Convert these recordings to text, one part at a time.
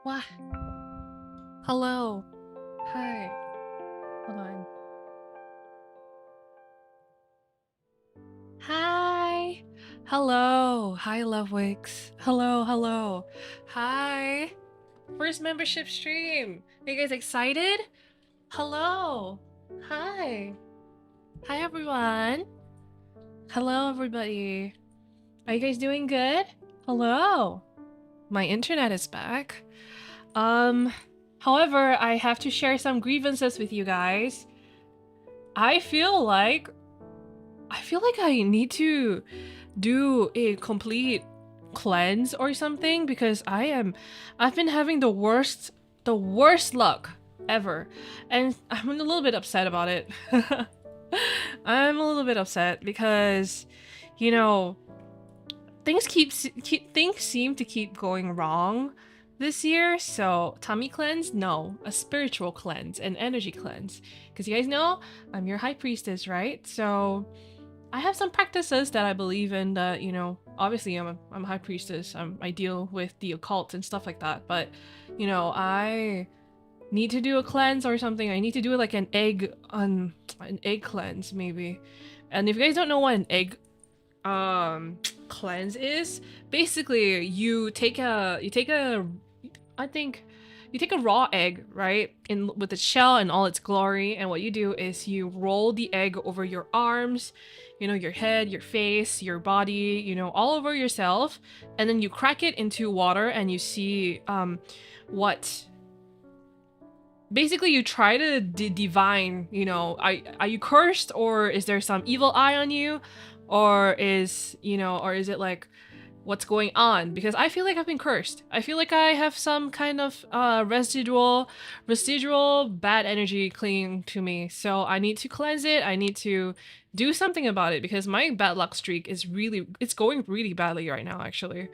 What? Hello. Hi. Hold on. Hi. Hello. Hi, Lovewix. Hello, hello. Hi. First membership stream. Are you guys excited? Hello. Hi. Hi, everyone. Hello, everybody. Are you guys doing good? Hello. My internet is back. However, I have to share some grievances with you guys. I feel like I need to do a complete cleanse or something because I've been having the worst luck ever, and I'm a little bit upset about it. I'm a little bit upset because, you know, things seem to keep going wrong this year. So tummy cleanse, no, a spiritual cleanse, an energy cleanse, because you guys know I'm your high priestess, right? So I have some practices that I believe in that, you know, obviously I'm a high priestess. I deal with the occult and stuff like that. But, you know, I need to do a cleanse or something. I need to do like an egg cleanse maybe. And if you guys don't know what an egg cleanse is, basically you take a I think you take a raw egg, right, in with the shell and all its glory, and what you do is you roll the egg over your arms, you know, your head, your face, your body, you know, all over yourself, and then you crack it into water and you see what basically you try to divine, you know, are you cursed, or is there some evil eye on you, or is, you know, or is it like what's going on? Because I feel like I've been cursed. I feel like I have some kind of residual bad energy clinging to me. So I need to cleanse it. I need to do something about it because my bad luck streak is it's going really badly right now, actually.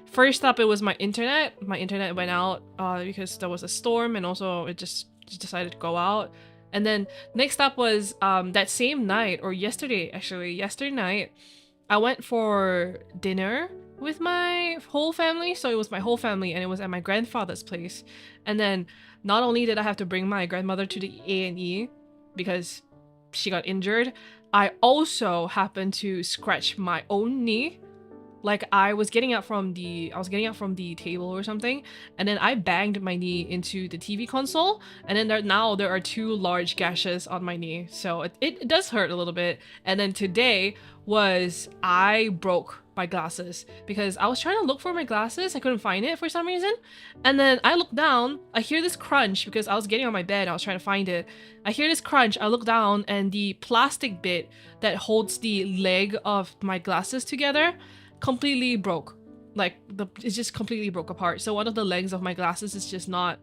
First up, it was my internet. My internet went out because there was a storm, and also it just decided to go out. And then next up was that same night, or yesterday, actually, yesterday night, I went for dinner with my whole family. So it was my whole family, and it was at my grandfather's place. And then not only did I have to bring my grandmother to the A&E because she got injured, I also happened to scratch my own knee. Like I was getting out from the table or something, and then I banged my knee into the TV console, and then there are 2 large gashes on my knee, so it does hurt a little bit. And then today was I broke my glasses because I was trying to look for my glasses, I couldn't find it for some reason, and then I look down, I hear this crunch because I was getting on my bed, I was trying to find it. I hear this crunch, I look down, and the plastic bit that holds the leg of my glasses together completely broke. Like it just completely broke apart. So one of the legs of my glasses is just not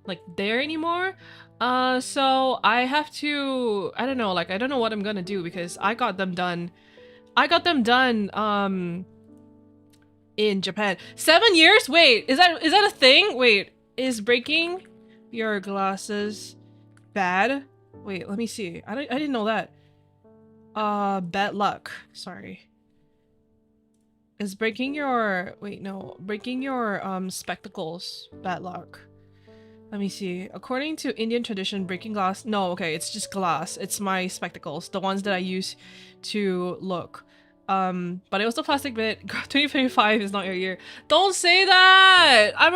like there anymore. So I have to, I don't know what I'm gonna do because I got them done in Japan. 7 years? Wait, is that a thing? Wait, is breaking your glasses bad? Wait, let me see. I didn't know that. Bad luck. Sorry. Is breaking your spectacles bad luck? Let me see. According to Indian tradition, breaking glass, no, okay, it's just glass. It's my spectacles, the ones that I use to look. But it was the plastic bit. 2025 is not your year. Don't say that! I'm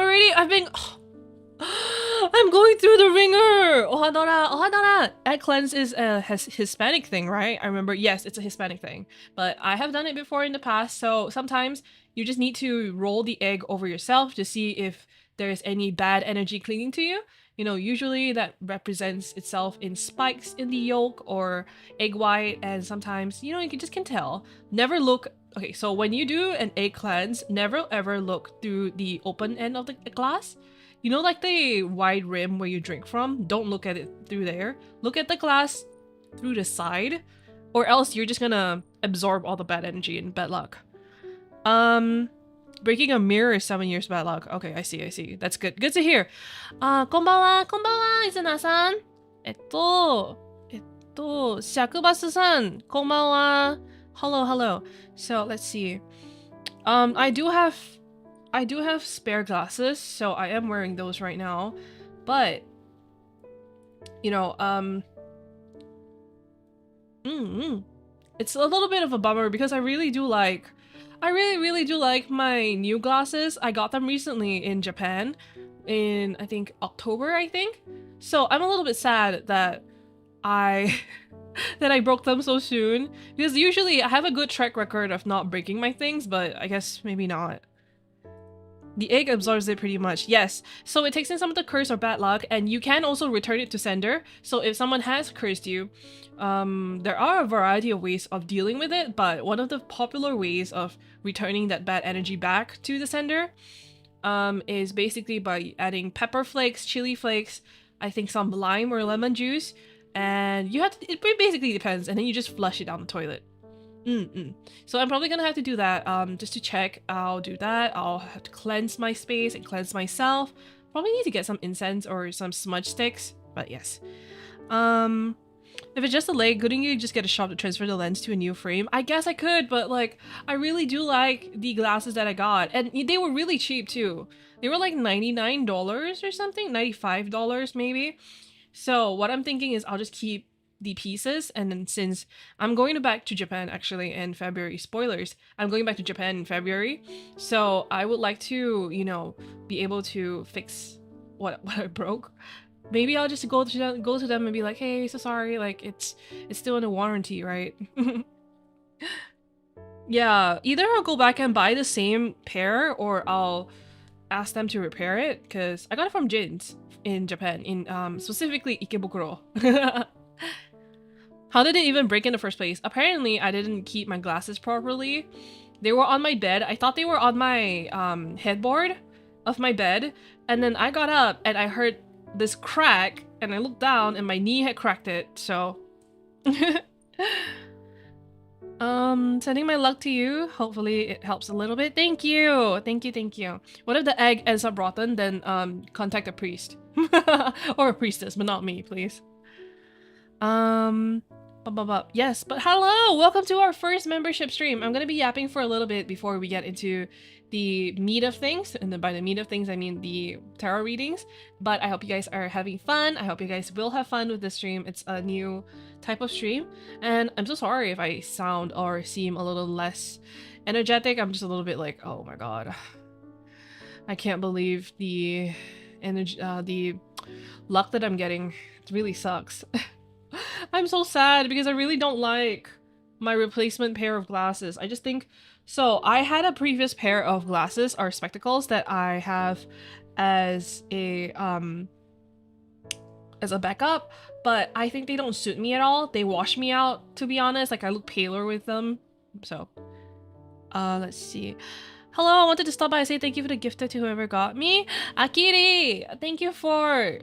going through the ringer! Ohadora! Egg cleanse is a Hispanic thing, right? I remember, yes, it's a Hispanic thing. But I have done it before in the past, so sometimes you just need to roll the egg over yourself to see if there's any bad energy clinging to you. You know, usually that represents itself in spikes in the yolk or egg white, and sometimes, you know, you just can tell. Never look. Okay, so when you do an egg cleanse, never ever look through the open end of the glass. You know, like the wide rim where you drink from? Don't look at it through there. Look at the glass through the side, or else you're just gonna absorb all the bad energy and bad luck. Breaking a mirror is 7 years bad luck. Okay, I see. That's good. Good to hear. Konbanwa, Izuna-san. シャクバスさん、こんばんは. Hello. So let's see. I do have spare glasses, so I am wearing those right now. But you know, it's a little bit of a bummer because I really do like my new glasses. I got them recently in Japan in I think October, I think. So I'm a little bit sad that I broke them so soon, because usually I have a good track record of not breaking my things, but I guess maybe not. The egg absorbs it pretty much. Yes, so it takes in some of the curse or bad luck, and you can also return it to sender. So if someone has cursed you, there are a variety of ways of dealing with it, but one of the popular ways of returning that bad energy back to the sender is basically by adding pepper flakes, chili flakes, I think some lime or lemon juice, and you have to, it basically depends, and then you just flush it down the toilet. So I'm probably gonna have to do that just to check. I'll do that. I'll have to cleanse my space and cleanse myself. Probably need to get some incense or some smudge sticks, but yes. If it's just a leg, couldn't you just get a shop to transfer the lens to a new frame? I guess I could, but like I really do like the glasses that I got, and they were really cheap too. They were like $99 or something, $95 maybe. So what I'm thinking is I'll just keep the pieces, and then since I'm going back to Japan actually in February, spoilers, I'm going back to Japan in February, so I would like to, you know, be able to fix what I broke. Maybe I'll just go to them and be like, hey, so sorry, like it's still in a warranty, right? Yeah, either I'll go back and buy the same pair, or I'll ask them to repair it, because I got it from Jin's in Japan, in specifically Ikebukuro. How did it even break in the first place? Apparently, I didn't keep my glasses properly. They were on my bed. I thought they were on my headboard of my bed. And then I got up and I heard this crack, and I looked down and my knee had cracked it, so... Sending my luck to you. Hopefully it helps a little bit. Thank you! Thank you. What if the egg ends up rotten? Then contact a priest. Or a priestess, but not me, please. Yes, but hello! Welcome to our first membership stream. I'm gonna be yapping for a little bit before we get into the meat of things. And then by the meat of things, I mean the tarot readings. But I hope you guys are having fun. I hope you guys will have fun with this stream. It's a new type of stream. And I'm so sorry if I sound or seem a little less energetic. I'm just a little bit like, oh my god. I can't believe the energy, the luck that I'm getting. It really sucks. I'm so sad because I really don't like my replacement pair of glasses. I just think so. I had a previous pair of glasses or spectacles that I have as a backup, but I think they don't suit me at all. They wash me out, to be honest. Like I look paler with them. So let's see. Hello, I wanted to stop by and say thank you for the gift to whoever got me. Akiri, thank you for...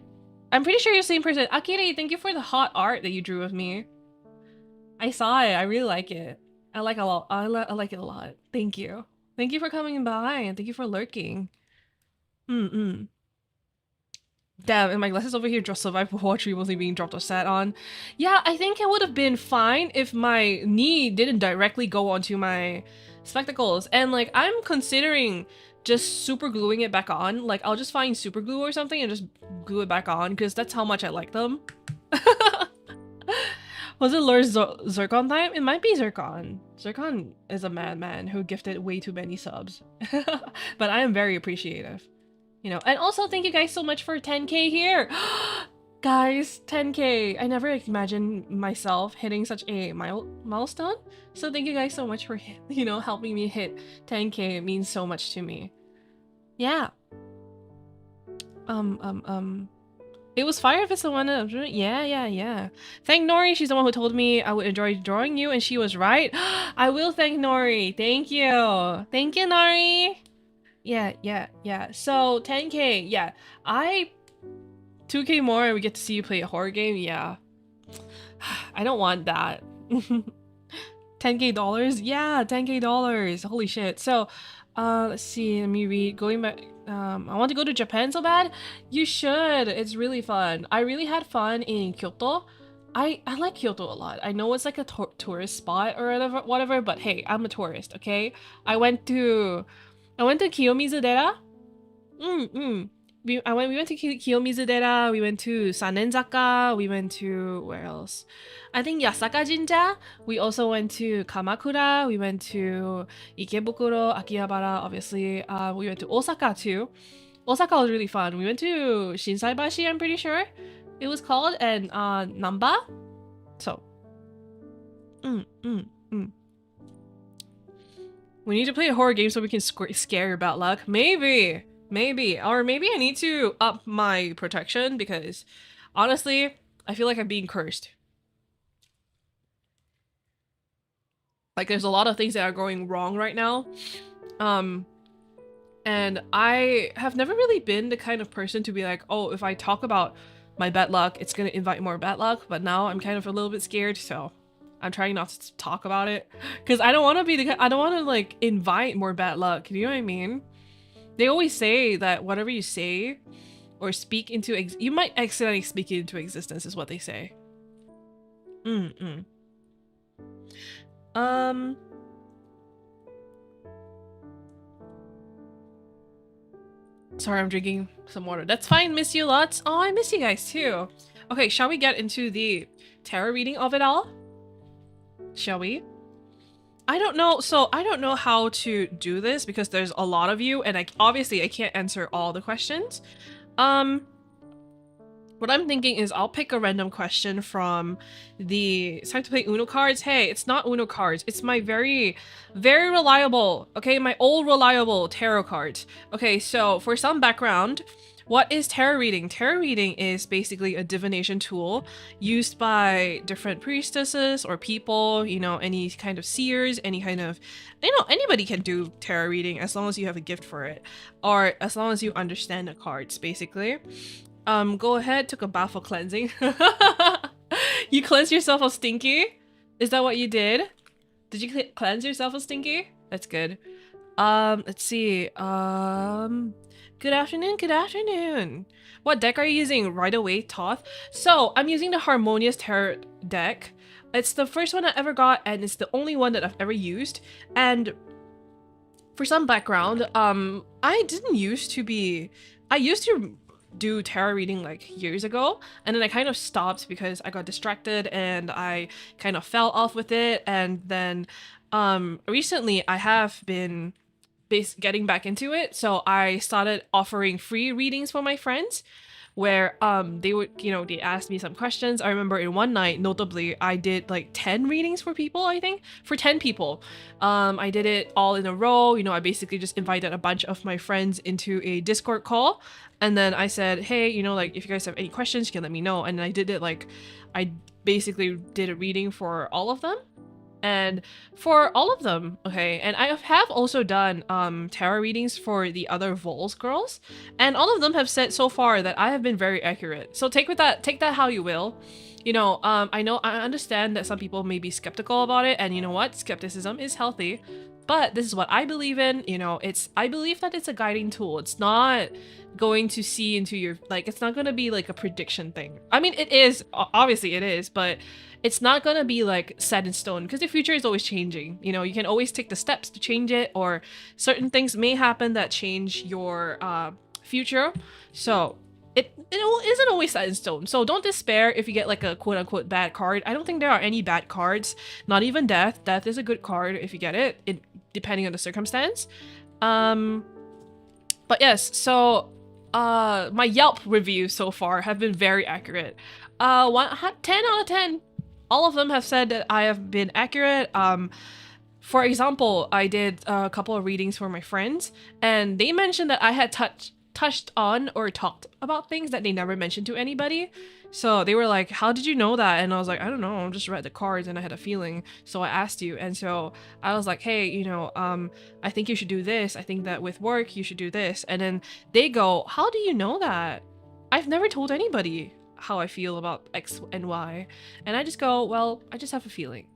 I'm pretty sure you're the same person. Akiri, thank you for the hot art that you drew of me. I saw it. I really like it. I like it a lot. I like it a lot. Thank you. Thank you for coming by and thank you for lurking. Damn, and my glasses over here just survived poetry wasn't being dropped or sat on. Yeah, I think it would have been fine if my knee didn't directly go onto my spectacles. And like, I'm considering just super gluing it back on. Like, I'll just find super glue or something and just glue it back on because that's how much I like them. Was it Lord Zircon time? It might be Zircon. Zircon is a madman who gifted way too many subs. But I am very appreciative. You know, and also thank you guys so much for 10k here. Guys, 10k. I never imagined myself hitting such a milestone. So thank you guys so much for, you know, helping me hit 10k. It means so much to me. Yeah. It was fire if it's the one that... Yeah. Thank Nori. She's the one who told me I would enjoy drawing you, and she was right. I will thank Nori. Thank you. Thank you, Nori. Yeah. So 10k. Yeah. 2k more and we get to see you play a horror game. Yeah. I don't want that. 10k dollars? Yeah, 10k dollars. Holy shit. So, let's see. Let me read. Going back. I want to go to Japan so bad. You should. It's really fun. I really had fun in Kyoto. I like Kyoto a lot. I know it's like a tourist spot or whatever, but hey, I'm a tourist, okay? I went to Kiyomizu-dera. We went to Kiyomizu-dera, we went to Sanenzaka, we went to... where else? I think Yasaka Jinja. We also went to Kamakura, we went to Ikebukuro, Akihabara, obviously. We went to Osaka too. Osaka was really fun. We went to Shinsaibashi, I'm pretty sure it was called, and Namba. So... We need to play a horror game so we can scare your bad luck. Maybe. Or maybe I need to up my protection because honestly, I feel like I'm being cursed. Like there's a lot of things that are going wrong right now. And I have never really been the kind of person to be like, oh, if I talk about my bad luck, it's gonna invite more bad luck. But now I'm kind of a little bit scared, so I'm trying not to talk about it because I don't want to be I don't want to like invite more bad luck. You know what I mean? They always say that whatever you say or speak into you might accidentally speak it into existence is what they say. Sorry, I'm drinking some water. That's fine, miss you lots. Oh, I miss you guys too. Okay, shall we get into the tarot reading of it all? Shall we? I don't know. So I don't know how to do this because there's a lot of you and obviously I can't answer all the questions. What I'm thinking is I'll pick a random question from the... It's time to play Uno cards. Hey, it's not Uno cards. It's my very, very reliable, okay? My old reliable tarot cards. Okay, so for some background, what is tarot reading? Tarot reading is basically a divination tool used by different priestesses or people, you know, any kind of seers, any kind of... You know, anybody can do tarot reading as long as you have a gift for it. Or as long as you understand the cards, basically. Go ahead, took a bath for cleansing. You cleansed yourself of stinky? Is that what you did? Did you cleanse yourself of stinky? That's good. Let's see. Good afternoon. What deck are you using? Right away, Toth. So, I'm using the Harmonious Tarot deck. It's the first one I ever got, and it's the only one that I've ever used. And for some background, I used to do tarot reading like years ago, and then I kind of stopped because I got distracted and I kind of fell off with it. And then recently I have been getting back into it, so I started offering free readings for my friends, where they would, they asked me some questions. I remember in one night, notably, I did like 10 readings for people. I think for 10 people. I did it all in a row. I basically just invited a bunch of my friends into a Discord call, and then I said, hey, like, if you guys have any questions, you can let me know. And I did it, like, I basically did a reading for all of them. And for all of them, okay, and I have also done tarot readings for the other VOLs girls, and all of them have said so far that I have been very accurate. So take that how you will. I understand that some people may be skeptical about it, and you know what? Skepticism is healthy. But this is what I believe in. I believe that it's a guiding tool. It's not going to see into your, like, it's not going to be like a prediction thing. I mean, it is, obviously it is, but it's not going to be like set in stone, because the future is always changing. You can always take the steps to change it, or certain things may happen that change your future. So it isn't always set in stone. So don't despair if you get like a quote unquote bad card. I don't think there are any bad cards, not even death. Death is a good card if you get it, depending on the circumstance. But yes, so my Yelp reviews so far have been very accurate. 10 out of 10. All of them have said that I have been accurate. For example, I did a couple of readings for my friends, and they mentioned that I had touched on or talked about things that they never mentioned to anybody. So they were like, how did you know that? And I was like, I don't know, I just read the cards and I had a feeling, so I asked you. And so I was like, hey, I think you should do this. I think that with work you should do this. And then they go, how do you know that? I've never told anybody how I feel about X and Y. And I just go, well, I just have a feeling.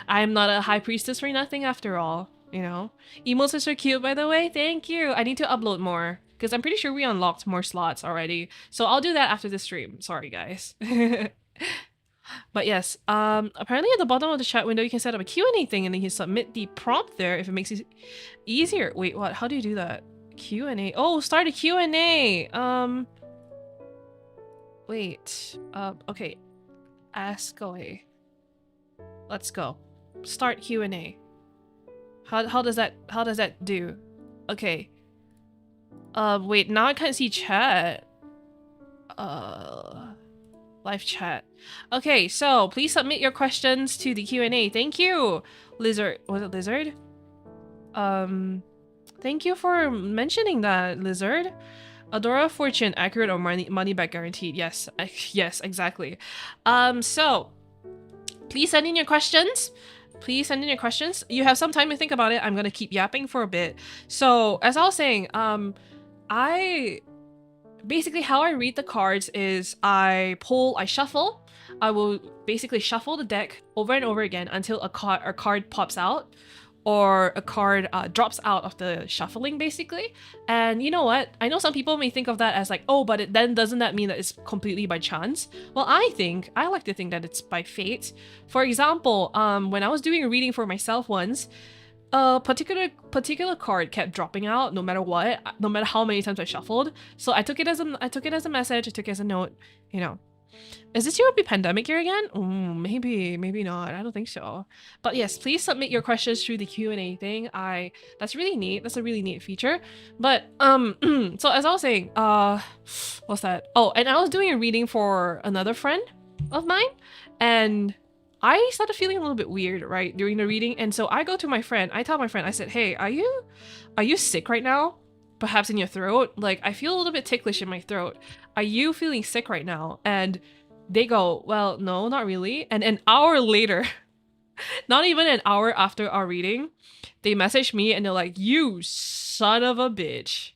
I'm not a high priestess for nothing after all. Emotes are so cute, by the way. Thank you. I need to upload more, because I'm pretty sure we unlocked more slots already. So I'll do that after the stream. Sorry, guys. But yes, apparently at the bottom of the chat window, you can set up a Q&A thing, and then you submit the prompt there if it makes it easier. Wait, what? How do you do that? Q&A. Oh, start a Q&A. Wait. Okay. Ask away. Let's go. Start Q&A. How does that do? Okay. Wait, now I can't see chat. Live chat. Okay, so please submit your questions to the Q&A. Thank you, Lizard. Was it Lizard? Thank you for mentioning that, Lizard. Adora Fortune, accurate or money back guaranteed? Yes, yes, exactly. So please send in your questions. Please send in your questions. You have some time to think about it. I'm gonna keep yapping for a bit. So as I was saying, basically how I read the cards is I shuffle. I will basically shuffle the deck over and over again until a card pops out, or a card drops out of the shuffling, basically. And you know what? I know some people may think of that as like, oh, but then doesn't that mean that it's completely by chance? Well, I like to think that it's by fate. For example, when I was doing a reading for myself once, a particular card kept dropping out no matter what, no matter how many times I shuffled. So I took it as a message, I took it as a note, Is this year a pandemic year again? Maybe not. I don't think so. But yes, please submit your questions through the Q&A thing. That's really neat. That's a really neat feature. But so as I was saying, what's that? Oh, and I was doing a reading for another friend of mine, and I started feeling a little bit weird, right, during the reading. And so I go to my friend. I tell my friend, I said, hey, are you sick right now? Perhaps in your throat? Like, I feel a little bit ticklish in my throat. Are you feeling sick right now? And they go, well, no, not really. And an hour later, not even an hour after our reading, they message me and they're like, you son of a bitch.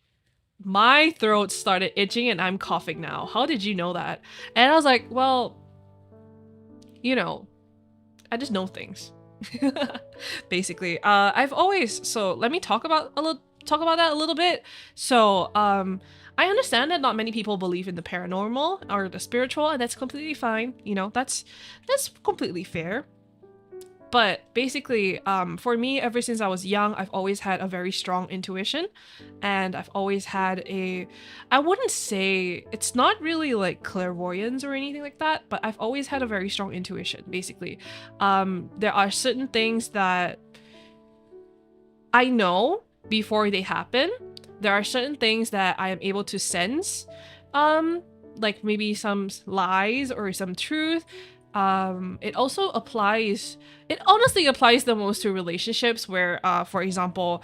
My throat started itching and I'm coughing now. How did you know that? And I was like, well, I just know things. Basically. So let me talk about that a little bit. So I understand that not many people believe in the paranormal or the spiritual, and that's completely fine. You know, that's completely fair. But basically, for me, ever since I was young, I've always had a very strong intuition, and I've always had I wouldn't say it's not really like clairvoyance or anything like that, but I've always had a very strong intuition, basically. There are certain things that I know before they happen. There are certain things that I am able to sense, like maybe some lies or some truth. It also applies, it honestly applies the most to relationships where, for example,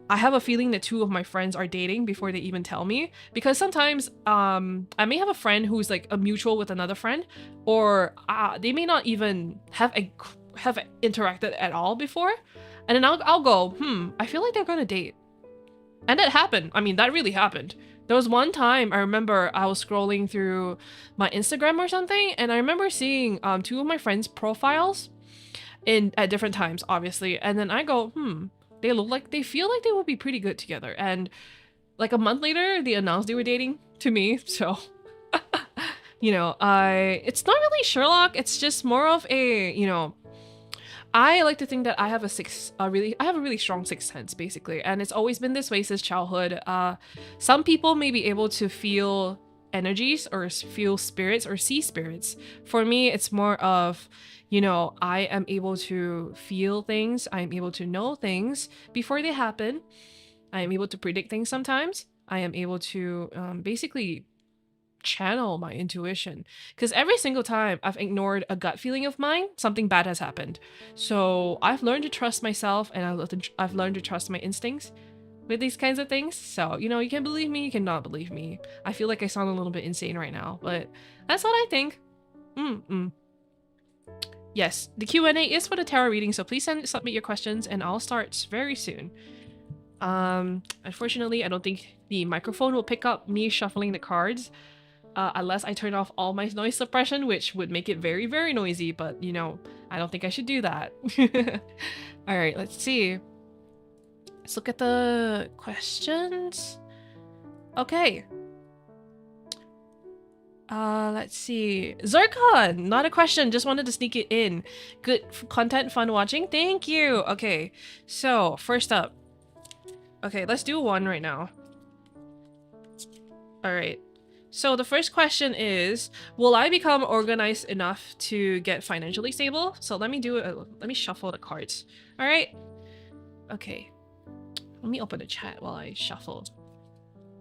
I have a feeling that two of my friends are dating before they even tell me, because sometimes I may have a friend who's like a mutual with another friend, or they may not even have interacted at all before, and then I'll go, I feel like they're gonna date. And that happened. I mean, that really happened. There was one time I remember I was scrolling through my Instagram or something, and I remember seeing two of my friends' profiles at different times, obviously. And then I go, they feel like they would be pretty good together. And like a month later, they announced they were dating to me. So, you know, it's not really Sherlock. It's just more of a, you know, I like to think that I have a really strong sixth sense, basically, and it's always been this way since childhood. Some people may be able to feel energies or feel spirits or see spirits. For me, it's more of, you know, I am able to feel things. I am able to know things before they happen. I am able to predict things sometimes. I am able to basically channel my intuition, because every single time I've ignored a gut feeling of mine, something bad has happened. So I've learned to trust myself, and I've learned to trust my instincts with these kinds of things. So, you know, you can believe me, you cannot believe me. I feel like I sound a little bit insane right now, but that's what I think. Yes, the Q&A is for the tarot reading, so please submit your questions and I'll start very soon. Unfortunately, I don't think the microphone will pick up me shuffling the cards. Unless I turn off all my noise suppression, which would make it very, very noisy, but, you know, I don't think I should do that. Alright, let's see. Let's look at the questions. Okay. Let's see. Zircon! Not a question, just wanted to sneak it in. Good content, fun watching. Thank you! Okay, so, first up. Okay, let's do one right now. Alright. So the first question is, will I become organized enough to get financially stable? So let me let me shuffle the cards. All right. Okay. Let me open the chat while I shuffle.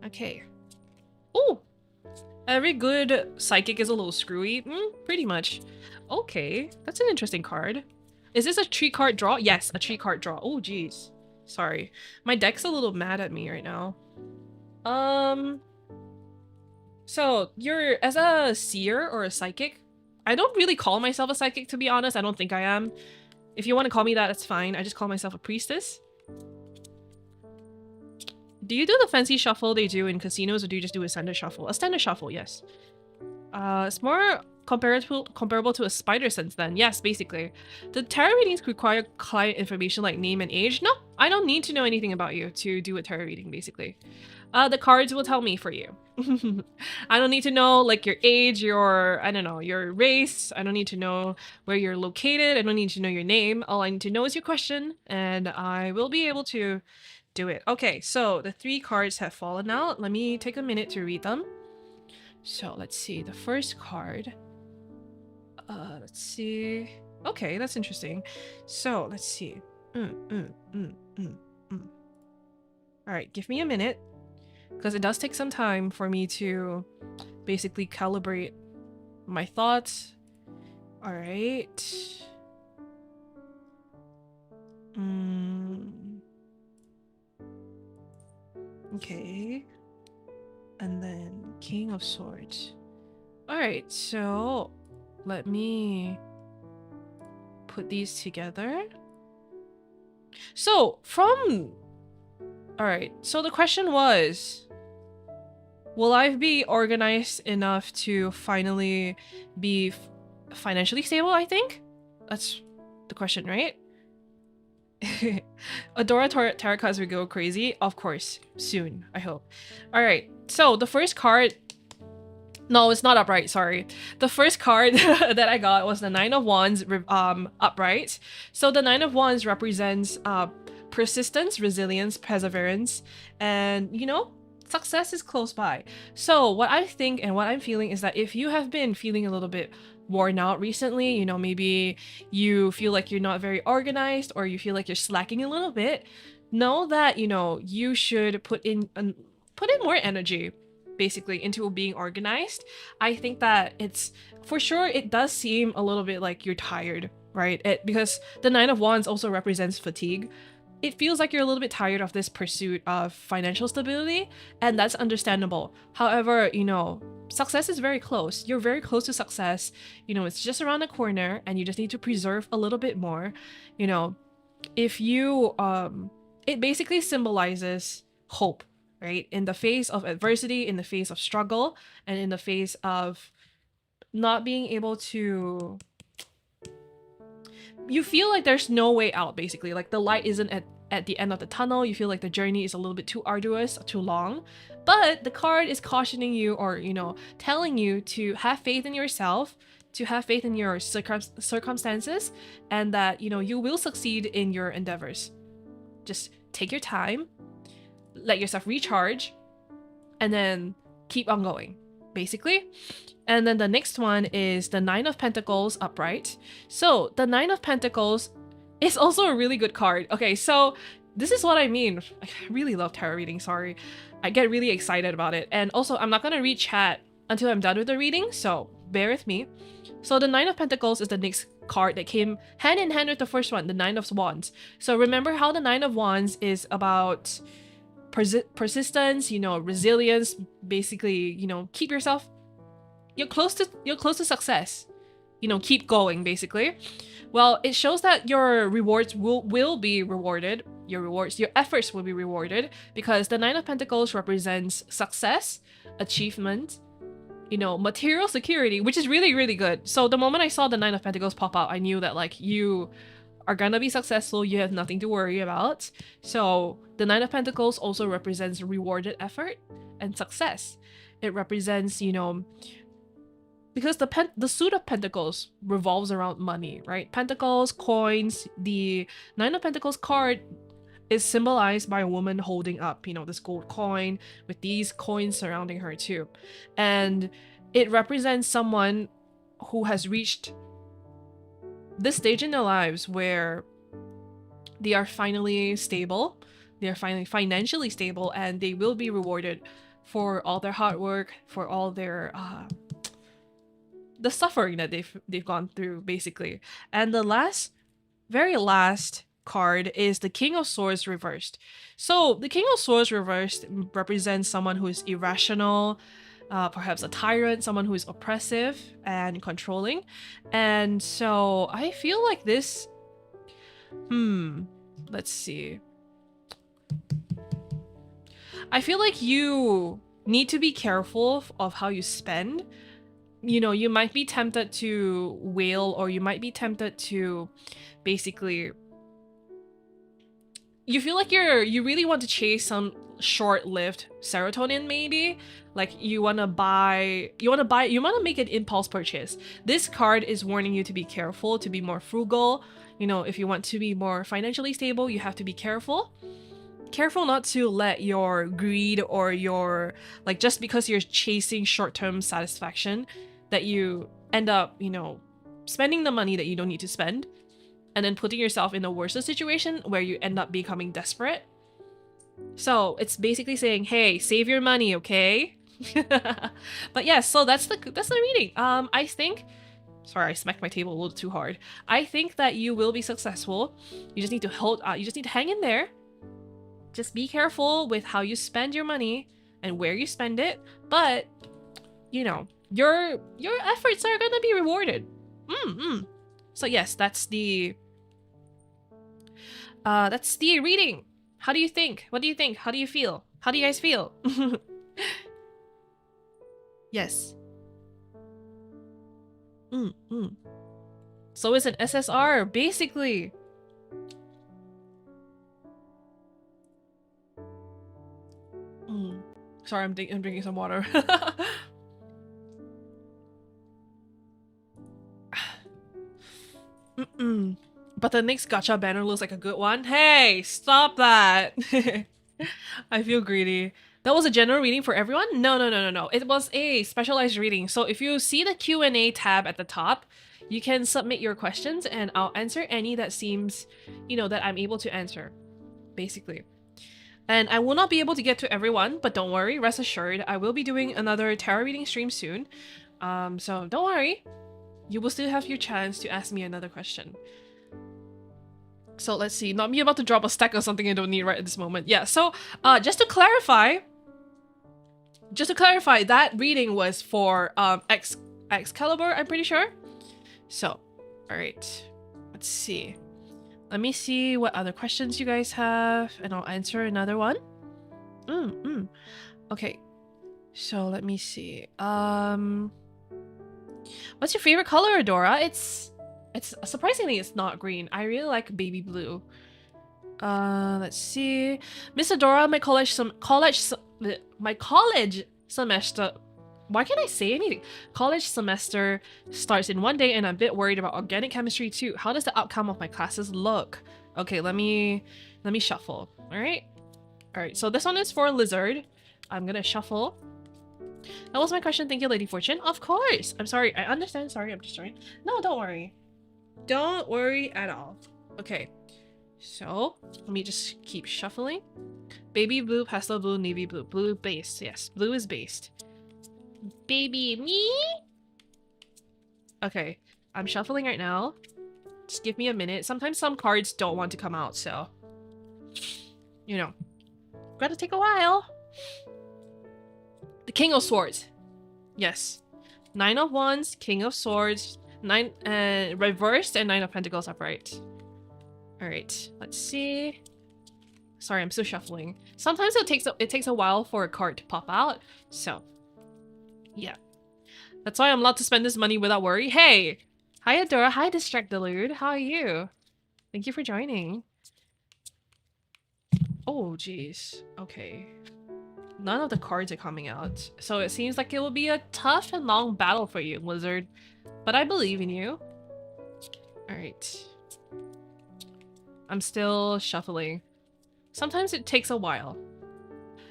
Okay. Oh, every good psychic is a little screwy. Pretty much. Okay, that's an interesting card. Is this a 3-card draw? Yes, a 3-card draw. Oh, geez. Sorry. My deck's a little mad at me right now. So, you're, as a seer or a psychic, I don't really call myself a psychic, to be honest. I don't think I am. If you want to call me that, that's fine. I just call myself a priestess. Do you do the fancy shuffle they do in casinos, or do you just do a standard shuffle? A standard shuffle, yes. It's more comparable to a spider sense then. Yes, basically. The tarot readings require client information like name and age. No, I don't need to know anything about you to do a tarot reading, basically. The cards will tell me for you. I don't need to know like your age, your, I don't know, your race. I don't need to know where you're located. I don't need to know your name. All I need to know is your question, and I will be able to do it. Okay, so the 3 cards have fallen out. Let me take a minute to read them. So let's see, the first card. Let's see. Okay, that's interesting. So let's see. Alright, give me a minute, because it does take some time for me to basically calibrate my thoughts. Alright. Okay. And then King of Swords. Alright, so let me put these together. So, Alright, so the question was, will I be organized enough to finally be financially stable, I think? That's the question, right? Adora tarot cards will go crazy, of course, soon. I hope. All right. So the first card. No, it's not upright. Sorry. The first card that I got was the Nine of Wands, upright. So the Nine of Wands represents persistence, resilience, perseverance, and success is close by. So what I think and what I'm feeling is that if you have been feeling a little bit worn out recently, maybe you feel like you're not very organized or you feel like you're slacking a little bit, know that you should put in more energy basically into being organized. I think that it's for sure it does seem a little bit like you're tired, right? Because the Nine of Wands also represents fatigue. It feels like you're a little bit tired of this pursuit of financial stability, and that's understandable. However, success is very close. You're very close to success. It's just around the corner and you just need to preserve a little bit more. If you it basically symbolizes hope, right? In the face of adversity, in the face of struggle, and in the face of not being able to, you feel like there's no way out, basically. Like the light isn't at the end of the tunnel. You feel like the journey is a little bit too arduous, too long. But the card is cautioning you or, telling you to have faith in yourself, to have faith in your circumstances, and that, you will succeed in your endeavors. Just take your time, let yourself recharge, and then keep on going, basically. And then the next one is the Nine of Pentacles upright. So the Nine of Pentacles is also a really good card. Okay, so this is what I mean. I really love tarot reading, sorry. I get really excited about it. And also, I'm not gonna read chat until I'm done with the reading, so bear with me. So the Nine of Pentacles is the next card that came hand in hand with the first one, the Nine of Wands. So remember how the Nine of Wands is about persistence, resilience, basically, keep yourself, you're close to success, keep going, basically. Well, it shows that your rewards will be rewarded. Your efforts will be rewarded, because the Nine of Pentacles represents success, achievement, material security, which is really, really good. So the moment I saw the Nine of Pentacles pop out, I knew that like you are gonna be successful, you have nothing to worry about. So the Nine of Pentacles also represents rewarded effort and success. It represents, because the suit of Pentacles revolves around money, right? Pentacles, coins. The Nine of Pentacles card is symbolized by a woman holding up, this gold coin with these coins surrounding her too. And it represents someone who has reached this stage in their lives where they are finally stable, they are finally financially stable, and they will be rewarded for all their hard work, for all their the suffering that they've gone through, basically. And the very last card is the King of Swords reversed. So the King of Swords reversed represents someone who is irrational, perhaps a tyrant, someone who is oppressive and controlling. And so I feel like this, let's see. I feel like you need to be careful of how you spend. You might be tempted to wail, or you might be tempted to basically, you feel like you really want to chase some short-lived serotonin, maybe. Like you want to make an impulse purchase. This card is warning you to be careful, to be more frugal. If you want to be more financially stable, you have to be careful. Careful not to let your greed or your, like, just because you're chasing short-term satisfaction, that you end up, spending the money that you don't need to spend, and then putting yourself in a worse situation where you end up becoming desperate. So it's basically saying, hey, save your money, okay? But yeah, so that's the reading. I think, sorry, I smacked my table a little too hard. I think that you will be successful. You just need to you just need to hang in there. Just be careful with how you spend your money and where you spend it, but your efforts are gonna be rewarded. So yes, that's the reading. How do you think? What do you think? How do you feel? How do you guys feel? Yes. So it's an SSR, basically. Sorry, I'm drinking some water. But the next gacha banner looks like a good one. Hey, stop that. I feel greedy. That was a general reading for everyone? No. It was a specialized reading. So if you see the Q&A tab at the top, you can submit your questions and I'll answer any that seems, that I'm able to answer, basically. And I will not be able to get to everyone, but don't worry, rest assured, I will be doing another tarot reading stream soon. So don't worry, you will still have your chance to ask me another question. So let's see, not me about to drop a stack of something I don't need right at this moment. Yeah, so just to clarify, that reading was for Excalibur, I'm pretty sure. So, alright, let's see. Let me see what other questions you guys have, and I'll answer another one. Okay, so let me see. What's your favorite color, Adora? It's surprisingly it's not green. I really like baby blue. Let's see. Miss Adora, my college semester. Why can't I say anything? College semester starts in one day and I'm a bit worried about organic chemistry too. How does the outcome of my classes look? Okay, let me shuffle. Alright, so this one is for Lizard. I'm gonna shuffle. That was my question. Thank you, Lady Fortune. Of course. I'm sorry. I understand. Sorry, I'm just trying. No, don't worry. Don't worry at all. Okay, so let me just keep shuffling. Baby blue, pastel blue, navy blue. Blue based. Yes, blue is based. Baby me? Okay, I'm shuffling right now. Just give me a minute. Sometimes some cards don't want to come out, so gotta take a while. The King of Swords. Yes. 9 of Wands, King of Swords, 9 reversed, and 9 of Pentacles upright. Alright, let's see. Sorry, I'm still shuffling. Sometimes it takes a while for a card to pop out, so yeah. That's why I'm allowed to spend this money without worry. Hey! Hi Adora, hi Distract Delude, how are you? Thank you for joining. Oh jeez, okay. None of the cards are coming out, so it seems like it will be a tough and long battle for you, Lizard. But I believe in you. Alright. I'm still shuffling. Sometimes it takes a while.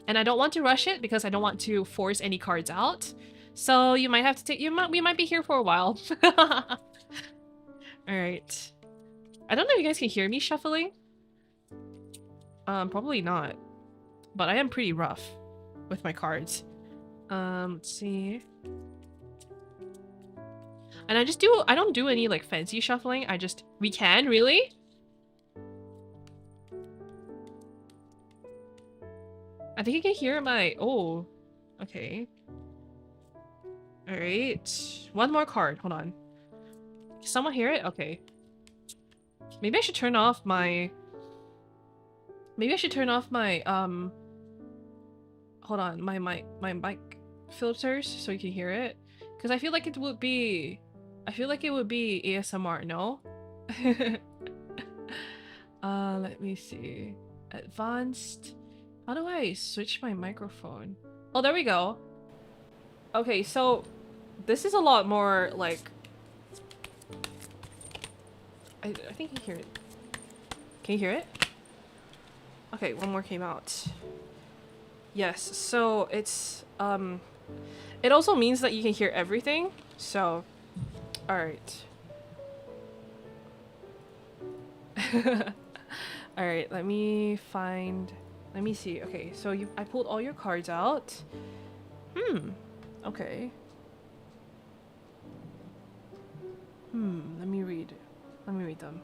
And I don't want to rush it because I don't want to force any cards out. So you might have to take- we might be here for a while. Alright. I don't know if you guys can hear me shuffling. Probably not. But I am pretty rough with my cards. Let's see. And I don't do any like fancy shuffling. We can, really? I think you can hear my, oh, okay. Alright, one more card, hold on. Can someone hear it? Okay. Maybe I should turn off my, hold on, my mic filters so you can hear it. Because I feel like it would be ASMR, no? Let me see. Advanced. How do I switch my microphone? Oh, there we go. Okay, so this is a lot more like... I think you can hear it. Can you hear it? Okay, one more came out. Yes, so it's... It also means that you can hear everything, so... Alright. Alright, let me see. Okay, so I pulled all your cards out. Okay. Let me read them.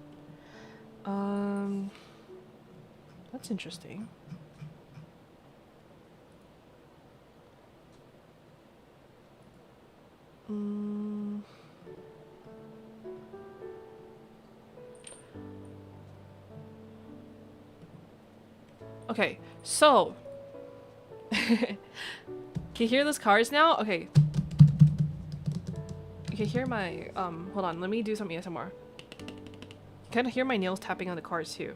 That's interesting. Okay, so can you hear those cards now? Okay. You can hear my hold on, let me do some ASMR. You can hear my nails tapping on the cards too.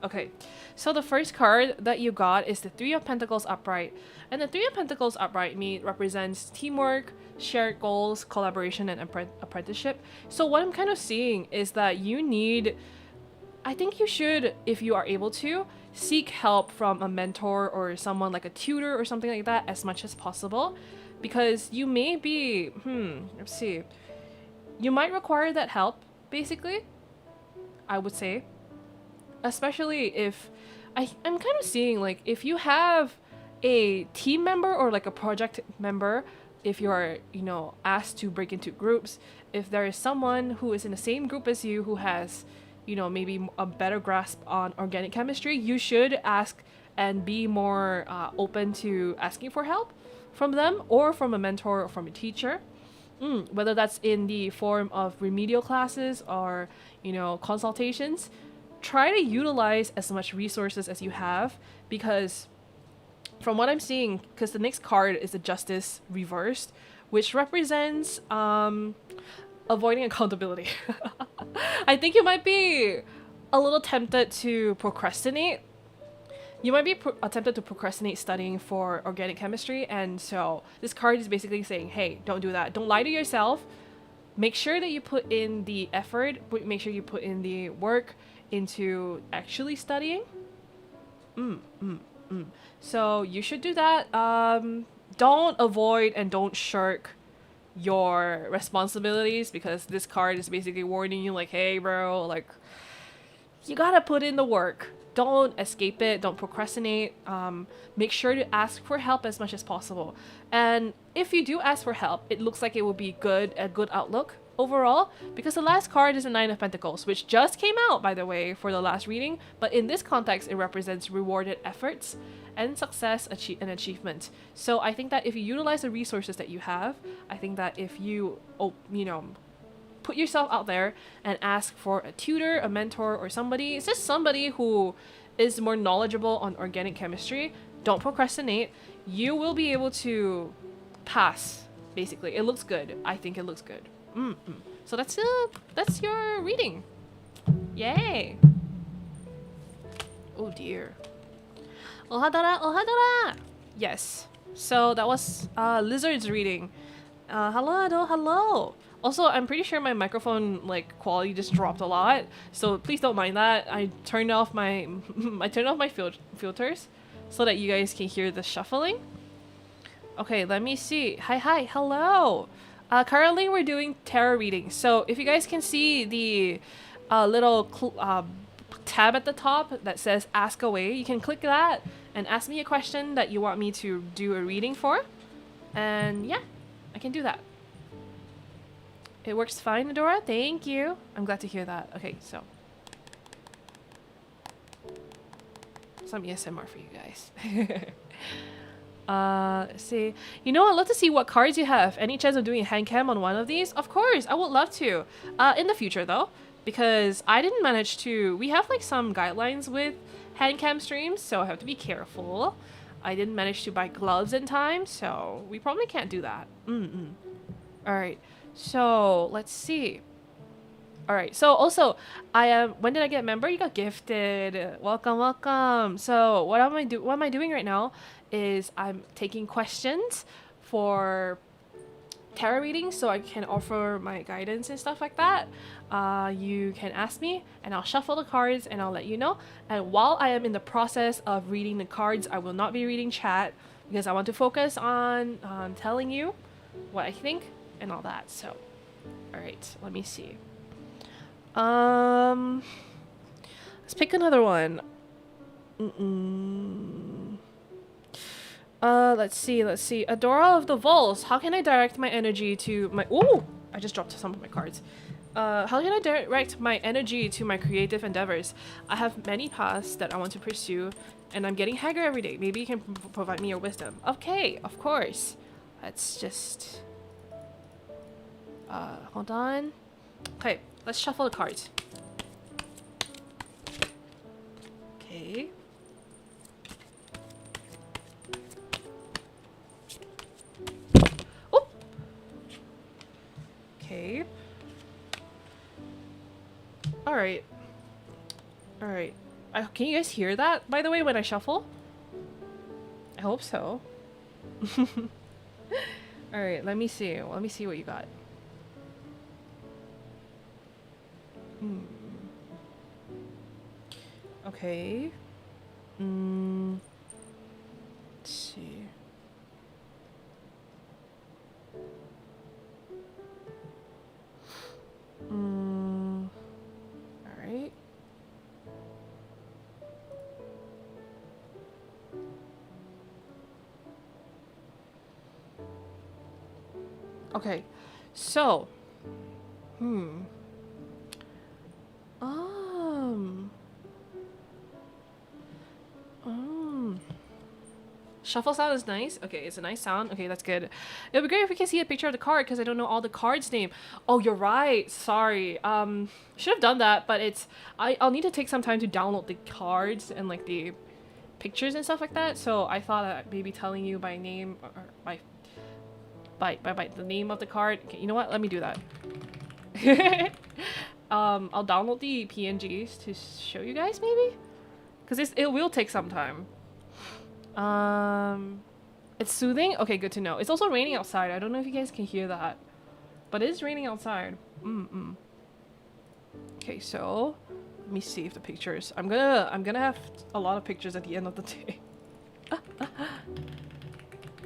Okay, So the first card that you got is the Three of Pentacles upright. And the Three of Pentacles upright represents teamwork, shared goals, collaboration, and apprenticeship. So what I'm kind of seeing is that I think you should, if you are able to, seek help from a mentor or someone like a tutor or something like that as much as possible. Because you may be, let's see. You might require that help, basically, I would say. Especially if I'm kind of seeing like if you have a team member or like a project member, if you're, you know, asked to break into groups, if there is someone who is in the same group as you who has, you know, maybe a better grasp on organic chemistry, you should ask and be more open to asking for help from them or from a mentor or from a teacher. Whether that's in the form of remedial classes or, you know, consultations. Try to utilize as much resources as you have, because from what I'm seeing, because the next card is the Justice reversed, which represents avoiding accountability. I think you might be a little tempted to procrastinate. You might be tempted to procrastinate studying for organic chemistry, and so this card is basically saying, hey, don't do that. Don't lie to yourself. Make sure that you put in the effort, make sure you put in the work into actually studying. So you should do that. Don't avoid and don't shirk your responsibilities, because this card is basically warning you like, hey bro, like you gotta put in the work. Don't escape it. Don't procrastinate. Make sure to ask for help as much as possible. And if you do ask for help, it looks like it will be a good outlook overall, because the last card is the Nine of Pentacles, which just came out, by the way, for the last reading. But in this context, it represents rewarded efforts and success and achievement. So I think that if you utilize the resources that you have, I think that if you, you know, put yourself out there and ask for a tutor, a mentor, or somebody, it's just somebody who is more knowledgeable on organic chemistry, don't procrastinate. You will be able to pass, basically. It looks good. I think it looks good. So that's your reading. Yay. Oh dear. Ohadara, ohadara. Yes. So that was Lizard's reading. Hello, hello. Also, I'm pretty sure my microphone like quality just dropped a lot, so please don't mind that. I turned off my filters so that you guys can hear the shuffling. Okay, let me see. Hi, hello. Currently we're doing tarot readings, so if you guys can see the little tab at the top that says Ask Away, you can click that and ask me a question that you want me to do a reading for, and yeah, I can do that. It works fine, Adora. Thank you. I'm glad to hear that. Okay, so some ASMR for you guys. Let's see. You know, I'd love to see what cards you have. Any chance of doing a hand cam on one of these? Of course, I would love to. In the future though, because I didn't manage to. We have like some guidelines with hand cam streams, so I have to be careful. I didn't manage to buy gloves in time, so we probably can't do that. All right. So let's see. All right. So also, when did I get a member? You got gifted. Welcome, welcome. So what am I doing right now is I'm taking questions for tarot readings, so I can offer my guidance and stuff like that. You can ask me, and I'll shuffle the cards, and I'll let you know. And while I am in the process of reading the cards, I will not be reading chat because I want to focus on telling you what I think and all that. So, all right, let me see. Let's pick another one. Let's see. Adora of the VOLs. How can I direct my energy to my... Ooh! I just dropped some of my cards. How can I direct my energy to my creative endeavors? I have many paths that I want to pursue, and I'm getting haggard every day. Maybe you can provide me your wisdom. Okay, of course. Let's just... hold on. Okay, let's shuffle the cards. Okay. Oh! Okay. Alright. Alright. Can you guys hear that, by the way, when I shuffle? I hope so. Alright, let me see. Let me see what you got. Okay. Let's see. Alright. Okay, so, shuffle sound is nice. Okay, it's a nice sound. Okay, that's good. It would be great if we can see a picture of the card because I don't know all the cards' name. Oh, you're right. Sorry. Should have done that, but it's I'll need to take some time to download the cards and like the pictures and stuff like that. So I thought that maybe telling you by name or by the name of the card. Okay, you know what? Let me do that. I'll download the PNGs to show you guys maybe, because it will take some time. It's soothing. Okay, good to know. It's also raining outside. I don't know if you guys can hear that, but it is raining outside. Okay, so let me see if the pictures. I'm gonna have a lot of pictures at the end of the day.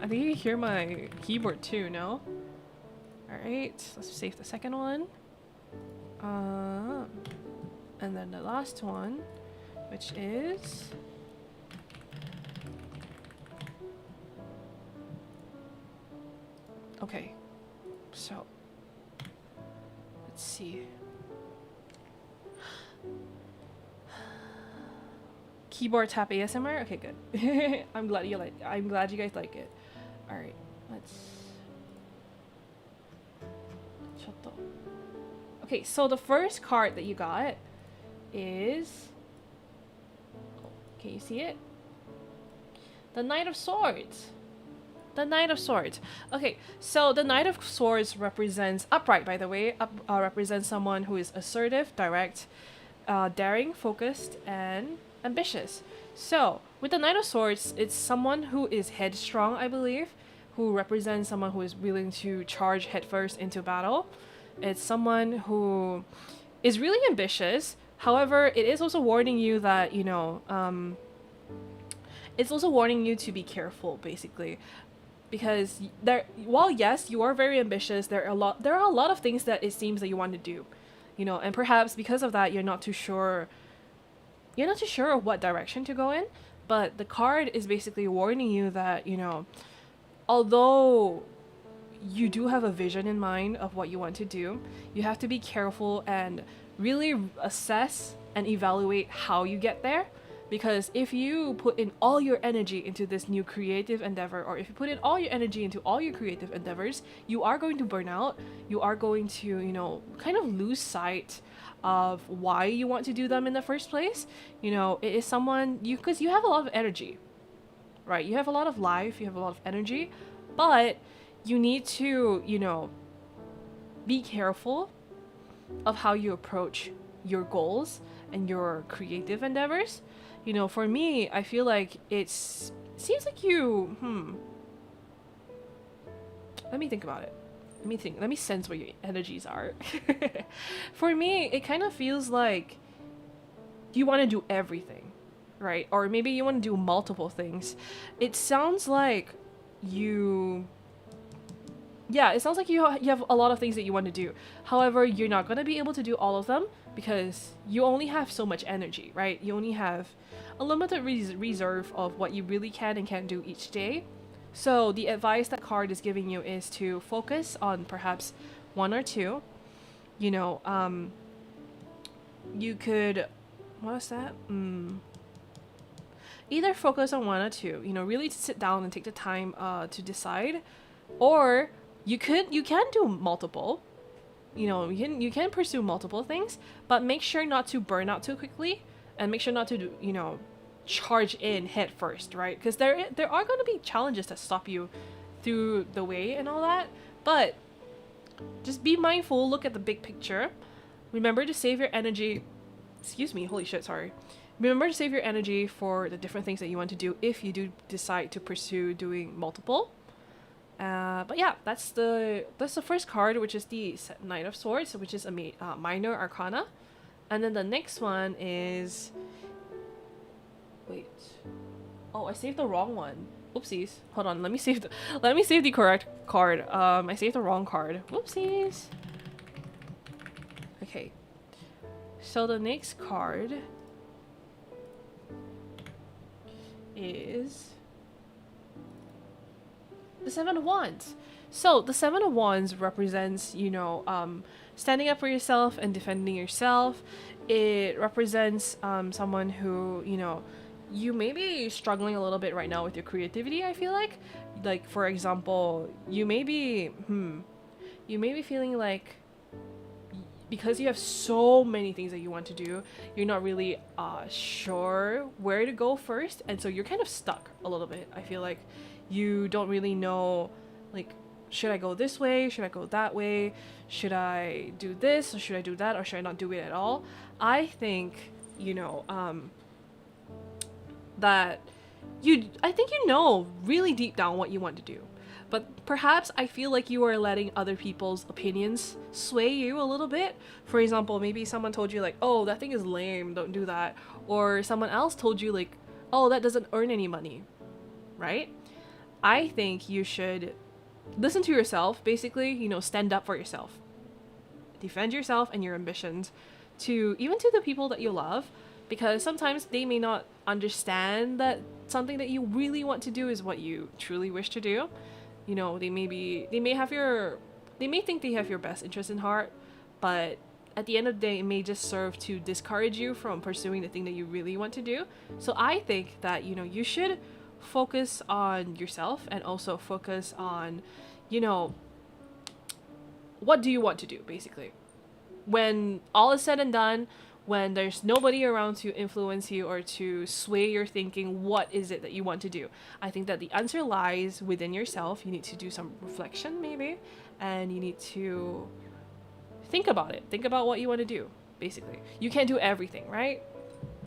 I think you can hear my keyboard too, no? Alright, let's save the second one. And then the last one, which is... Okay, so... Let's see. Keyboard tap ASMR? Okay, good. I'm glad you guys like it. Alright, let's... Okay, so the first card that you got is... Can you see it? The Knight of Swords. The Knight of Swords. Okay, so the Knight of Swords represents, upright by the way, represents someone who is assertive, direct, daring, focused, and ambitious. So, with the Knight of Swords, it's someone who is headstrong, I believe, who represents someone who is willing to charge headfirst into battle. It's someone who is really ambitious. However, it is also warning you that, you know, it's also warning you to be careful, basically. Because while yes, you are very ambitious, there are a lot of things that it seems that you want to do, you know, and perhaps because of that, you're not too sure of what direction to go in. But the card is basically warning you that, you know, although you do have a vision in mind of what you want to do, you have to be careful and really assess and evaluate how you get there. Because if you put in all your energy into this new creative endeavor, or if you put in all your energy into all your creative endeavors, you are going to burn out. You are going to, you know, kind of lose sight of why you want to do them in the first place. You know, it is because you have a lot of energy, right? You have a lot of life, you have a lot of energy, but you need to, you know, be careful of how you approach your goals and your creative endeavors. You know, for me, I feel like it seems like you, let me think about it. Let me sense what your energies are. For me, it kind of feels like you want to do everything, right? Or maybe you want to do multiple things. It sounds like you have a lot of things that you want to do. However, you're not going to be able to do all of them because you only have so much energy, right? You only have a limited reserve of what you really can and can't do each day. So the advice that card is giving you is to focus on perhaps one or two. You know, you could, what was that? Either focus on one or two, you know, really sit down and take the time to decide, or you can do multiple. You know, you can pursue multiple things, but make sure not to burn out too quickly, and make sure not to, you know, charge in head first, right? Because there are going to be challenges that stop you through the way and all that, but just be mindful, look at the big picture, remember to save your energy, excuse me, holy shit, sorry, Remember to save your energy for the different things that you want to do if you do decide to pursue doing multiple. But yeah, that's the first card, which is the Knight of Swords, which is a minor arcana. And then the next one is... Wait. Oh, I saved the wrong one. Oopsies. Hold on, let me save the correct card. I saved the wrong card. Whoopsies. Okay. So the next card is the Seven of Wands. So the Seven of Wands represents, you know, standing up for yourself and defending yourself. It represents someone who, you know, you may be struggling a little bit right now with your creativity, I feel like. Like, for example, you may be feeling like, because you have so many things that you want to do, you're not really sure where to go first, and so you're kind of stuck a little bit. I feel like you don't really know, like, should I go this way? Should I go that way? Should I do this? Or should I do that? Or should I not do it at all? I think, you know, I think you know really deep down what you want to do. But perhaps I feel like you are letting other people's opinions sway you a little bit. For example, maybe someone told you like, oh, that thing is lame, don't do that. Or someone else told you like, oh, that doesn't earn any money, right? I think you should listen to yourself, basically, you know, stand up for yourself. Defend yourself and your ambitions even to the people that you love, because sometimes they may not understand that something that you really want to do is what you truly wish to do. You know, they may think they have your best interest in heart, but at the end of the day, it may just serve to discourage you from pursuing the thing that you really want to do. So I think that, you know, you should focus on yourself and also focus on, you know, what do you want to do, basically. When all is said and done, when there's nobody around to influence you or to sway your thinking, what is it that you want to do? I think that the answer lies within yourself. You need to do some reflection, maybe, and you need to think about it. Think about what you want to do, basically. You can't do everything, right?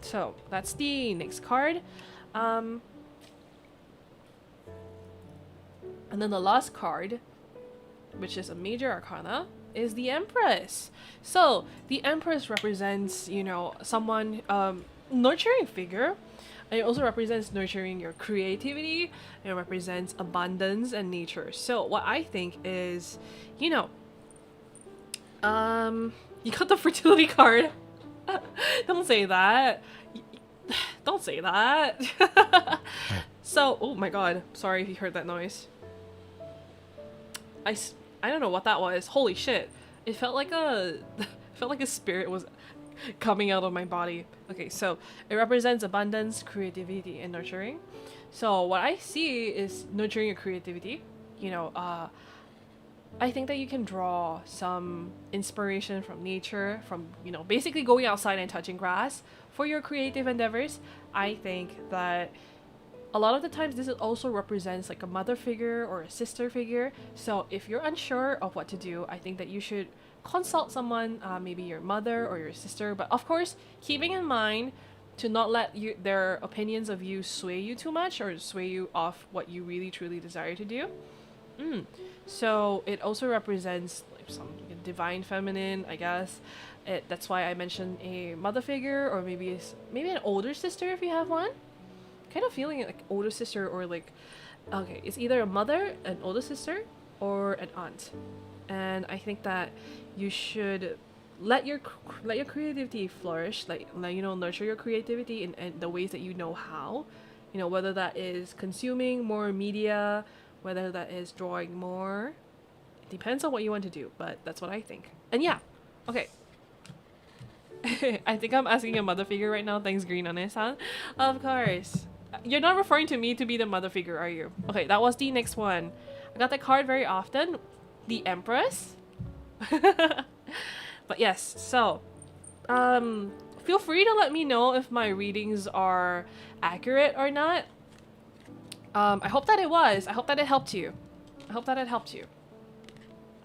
So that's the next card. And then the last card, which is a major arcana, is the Empress. So the Empress represents, you know, someone, nurturing figure. And it also represents nurturing your creativity. It represents abundance and nature. So what I think is, you know, you got the fertility card. Don't say that. Don't say that. So, oh my god, sorry if you heard that noise. I don't know what that was. Holy shit. It felt like a spirit was coming out of my body. Okay, so it represents abundance, creativity, and nurturing. So what I see is nurturing your creativity. You know, I think that you can draw some inspiration from nature, from, you know, basically going outside and touching grass for your creative endeavors. I think that a lot of the times this also represents like a mother figure or a sister figure. So if you're unsure of what to do, I think that you should consult someone, maybe your mother or your sister. But of course, keeping in mind to not let their opinions of you sway you too much or sway you off what you really truly desire to do. So it also represents like some divine feminine, I guess. That's why I mentioned a mother figure, or maybe an older sister if you have one. Kind of feeling like older sister, or like, okay, it's either a mother, an older sister, or an aunt. And I think that you should let your creativity flourish, like you know, nurture your creativity in the ways that you know how. You know, whether that is consuming more media, whether that is drawing more. It depends on what you want to do, but that's what I think. And yeah, okay. I think I'm asking a mother figure right now. Thanks, Green Honest-san. Of course. You're not referring to me to be the mother figure, are you? Okay, that was the next one. I got that card very often. The Empress. But yes, so feel free to let me know if my readings are accurate or not. I hope that it was. I hope that it helped you. I hope that it helped you.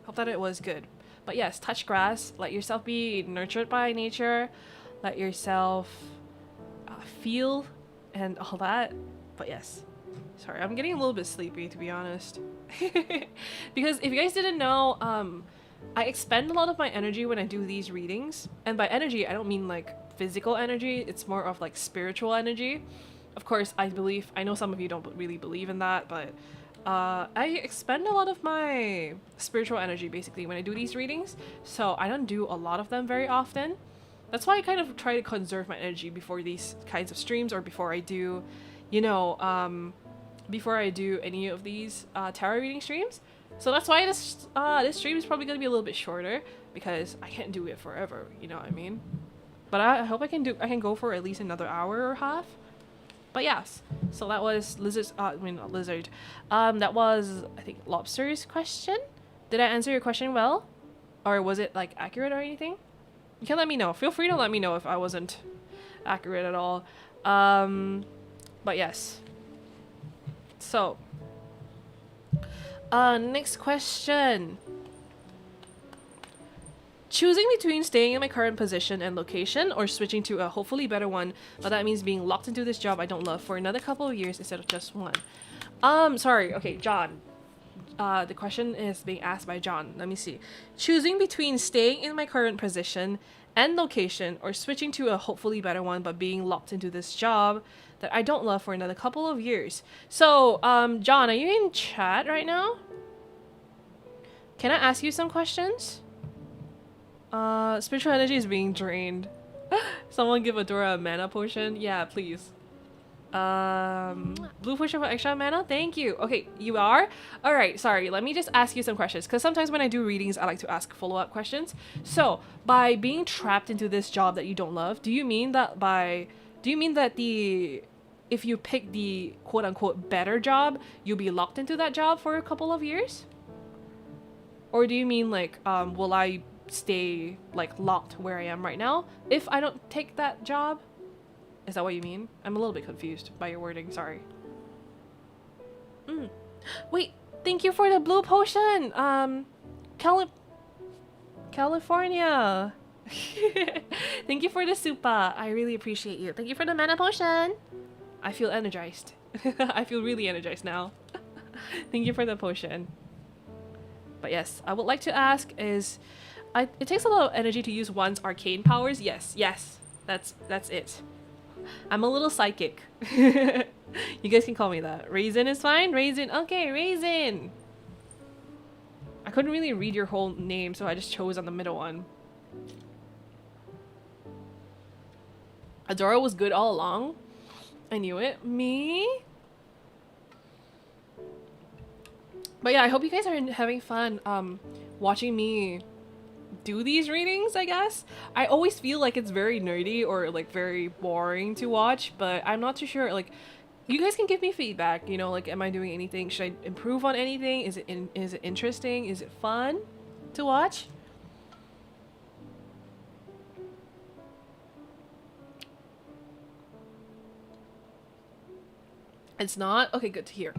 I hope that it was good. But yes, touch grass. Let yourself be nurtured by nature. Let yourself feel and all that. But yes, sorry, I'm getting a little bit sleepy, to be honest. Because if you guys didn't know, I expend a lot of my energy when I do these readings. And by energy, I don't mean like physical energy. It's more of like spiritual energy. Of course, I know some of you don't really believe in that, but I expend a lot of my spiritual energy basically when I do these readings. So I don't do a lot of them very often. That's why I kind of try to conserve my energy before these kinds of streams, or before I do, you know, before I do any of these tarot reading streams. So that's why this stream is probably gonna be a little bit shorter, because I can't do it forever, you know what I mean? But I hope I can go for at least another hour or half. But yes, so that was not lizard. That was, I think, Lobster's question. Did I answer your question well? Or was it like accurate or anything? You can let me know. Feel free to let me know if I wasn't accurate at all. But yes. So, next question. Choosing between staying in my current position and location or switching to a hopefully better one, but that means being locked into this job I don't love for another couple of years instead of just one. Sorry. Okay, John. The question is being asked by John. Let me see. Choosing between staying in my current position and location or switching to a hopefully better one, but being locked into this job that I don't love for another couple of years. So, John, are you in chat right now? Can I ask you some questions? Spiritual energy is being drained. Someone give Adora a mana potion. Yeah, please. Blue potion for extra mana? Thank you. Okay, you are? Alright, sorry. Let me just ask you some questions. Because sometimes when I do readings, I like to ask follow-up questions. So, by being trapped into this job that you don't love, do you mean that if you pick the quote-unquote better job, you'll be locked into that job for a couple of years? Or do you mean like, will I stay like locked where I am right now if I don't take that job? Is that what you mean? I'm a little bit confused by your wording, sorry. Wait, thank you for the blue potion! California! Thank you for the supa. I really appreciate you. Thank you for the mana potion. I feel energized. I feel really energized now. Thank you for the potion. But yes, I would like to ask is, it takes a lot of energy to use one's arcane powers. Yes, that's it. I'm a little psychic. You guys can call me that. Raisin is fine? Raisin. Okay, Raisin. I couldn't really read your whole name, so I just chose on the middle one. Adora was good all along. I knew it. Me? But yeah, I hope you guys are having fun watching me do these readings, I guess. I always feel like it's very nerdy or like very boring to watch, but I'm not too sure. Like, you guys can give me feedback, you know, like, am I doing anything? Should I improve on anything? Is it interesting? Is it fun to watch? It's not? Okay, good to hear.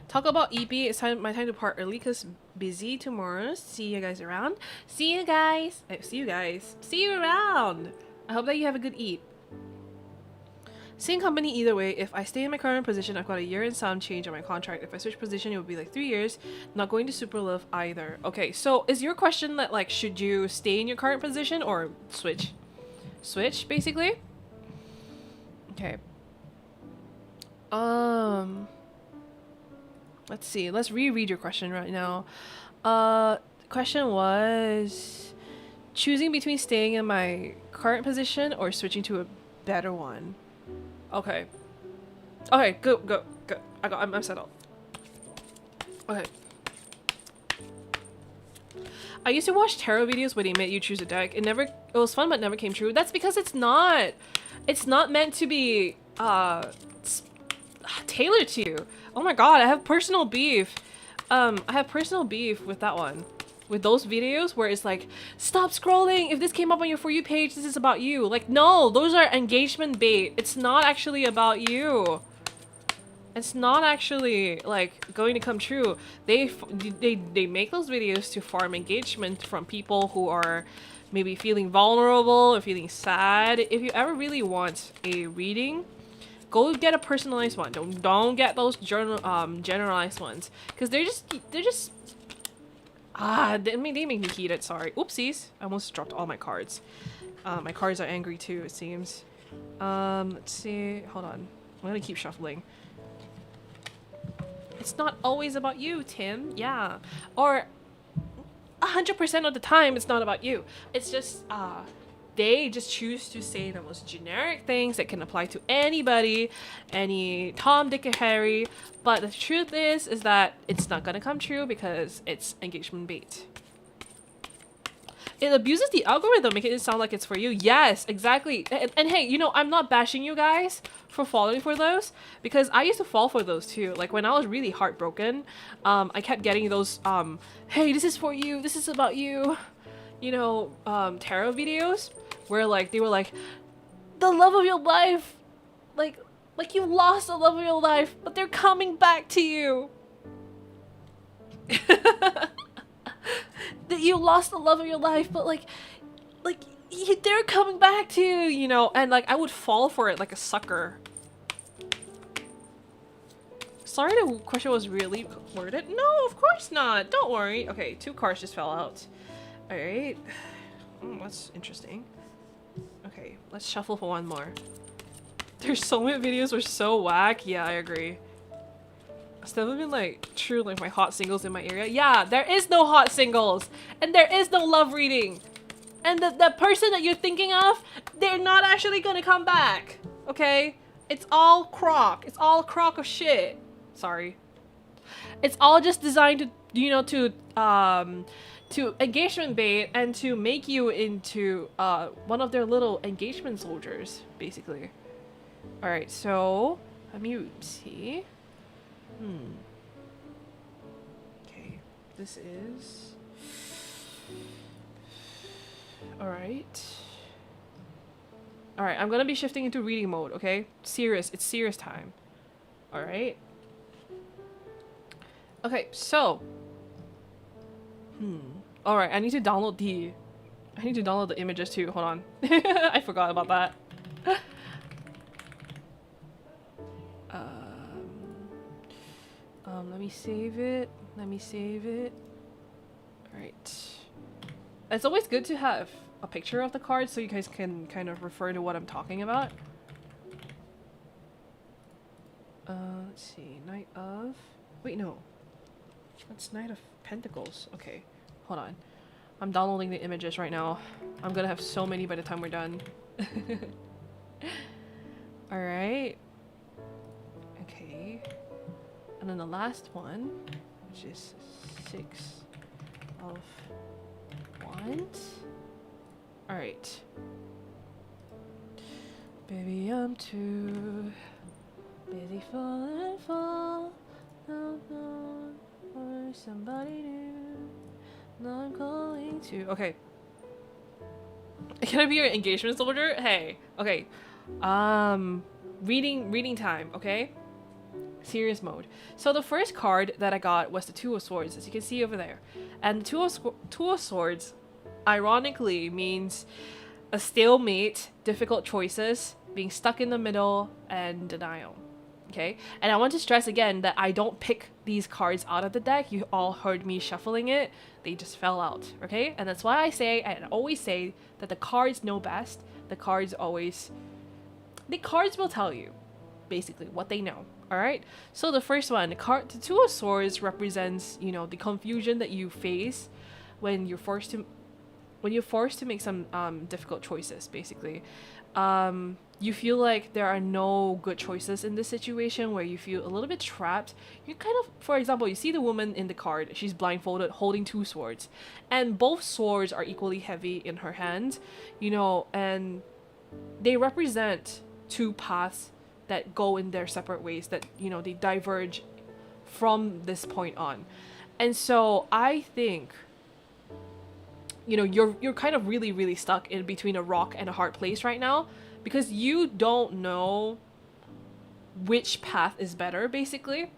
Talk about EP. It's my time to part early because busy tomorrow. See you guys around. See you guys. See you around. I hope that you have a good eat. Same company either way. If I stay in my current position, I've got a year and some change on my contract. If I switch position, it would be like 3 years. Not going to super love either. Okay, so is your question that like, should you stay in your current position or switch? Switch, basically? Okay. Let's see. Let's reread your question right now. The question was choosing between staying in my current position or switching to a better one. Okay. Okay, go. I'm settled. Okay. I used to watch tarot videos where they made you choose a deck. It was fun but never came true. That's because it's not meant to be tailored to you. Oh my god, I have personal beef. I have personal beef with that one. With those videos where it's like, stop scrolling, if this came up on your For You page, this is about you. Like, no, those are engagement bait. It's not actually about you. It's not actually like going to come true. They make those videos to farm engagement from people who are maybe feeling vulnerable or feeling sad, if you ever really want a reading, go get a personalized one. Don't get those generalized ones, because they're just they make me heated. Sorry, oopsies. I almost dropped all my cards. My cards are angry too, it seems. Let's see. Hold on. I'm gonna keep shuffling. It's not always about you, Tim. Yeah. Or 100% of the time, it's not about you. It's just, they just choose to say the most generic things that can apply to anybody, any Tom, Dick, and Harry. But the truth is that it's not gonna come true because it's engagement bait. It abuses the algorithm, making it sound like it's for you. Yes, exactly. And hey, you know, I'm not bashing you guys for falling for those, because I used to fall for those too. Like when I was really heartbroken, I kept getting those, hey, this is for you, this is about you, you know, tarot videos where like, they were like, the love of your life, like you lost the love of your life, but they're coming back to you. That you lost the love of your life, but like they're coming back to you, you know, and like I would fall for it like a sucker. Sorry, the question was really worded. No, of course not. Don't worry. Okay, 2 cards just fell out. All right, that's interesting. Okay, let's shuffle for one more. Their soulmate videos were so whack. Yeah, I agree. It's never been like true like my hot singles in my area. Yeah, there is no hot singles, and there is no love reading, and the person that you're thinking of, they're not actually gonna come back. Okay, it's all crock. It's all a crock of shit. Sorry, it's all just designed to, you know, to engagement bait and to make you into one of their little engagement soldiers, basically. All right, so let me see. Okay, this is... Alright. Alright, I'm gonna be shifting into reading mode, okay? Serious, it's serious time. Alright. Okay, so... Alright, I need to download the images too, hold on. I forgot about that. Let me save it. Let me save it. Alright. It's always good to have a picture of the card so you guys can kind of refer to what I'm talking about. Let's see. Knight of... Wait, no. That's Knight of Pentacles. Okay. Hold on. I'm downloading the images right now. I'm gonna have so many by the time we're done. Alright. Okay. And then the last one, which is 6 of Wands. Alright. Baby, I'm too busy falling for somebody new. Now I'm going to... Okay. Can I be your engagement soldier? Hey. Okay. Reading time, okay? Serious mode. So the first card that I got was the 2 of Swords, as you can see over there. And the two of Swords, ironically, means a stalemate, difficult choices, being stuck in the middle, and denial. Okay? And I want to stress again that I don't pick these cards out of the deck. You all heard me shuffling it. They just fell out. Okay? And that's why I say, and always say, that the cards know best. The cards will tell you, basically, what they know. Alright, so the first one, the 2 of Swords represents, you know, the confusion that you face when you're forced to make some difficult choices, basically. You feel like there are no good choices in this situation, where you feel a little bit trapped. You kind of, for example, you see the woman in the card, she's blindfolded holding 2 swords, and both swords are equally heavy in her hand, you know, and they represent 2 paths that go in their separate ways, that, you know, they diverge from this point on. And so I think, you know, you're kind of really stuck in between a rock and a hard place right now, because you don't know which path is better, basically.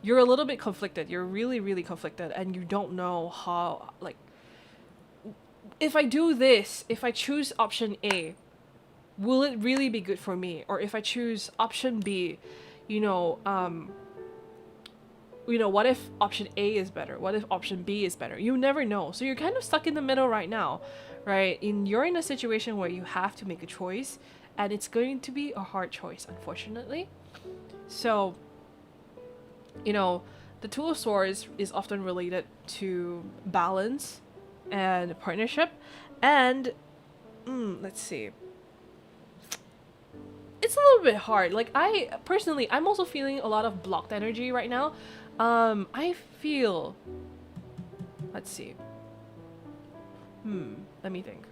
You're a little bit conflicted. You're really conflicted, and you don't know how, like, if I do this, if I choose option A, will it really be good for me? Or if I choose option B, you know, what if option A is better? What if option B is better? You never know. So you're kind of stuck in the middle right now, right? You're in a situation where you have to make a choice, and it's going to be a hard choice, unfortunately. So, the Two of Swords is often related to balance and partnership, and let's see. It's a little bit hard. Like, I'm also feeling a lot of blocked energy right now. I feel, let's see. Let me think.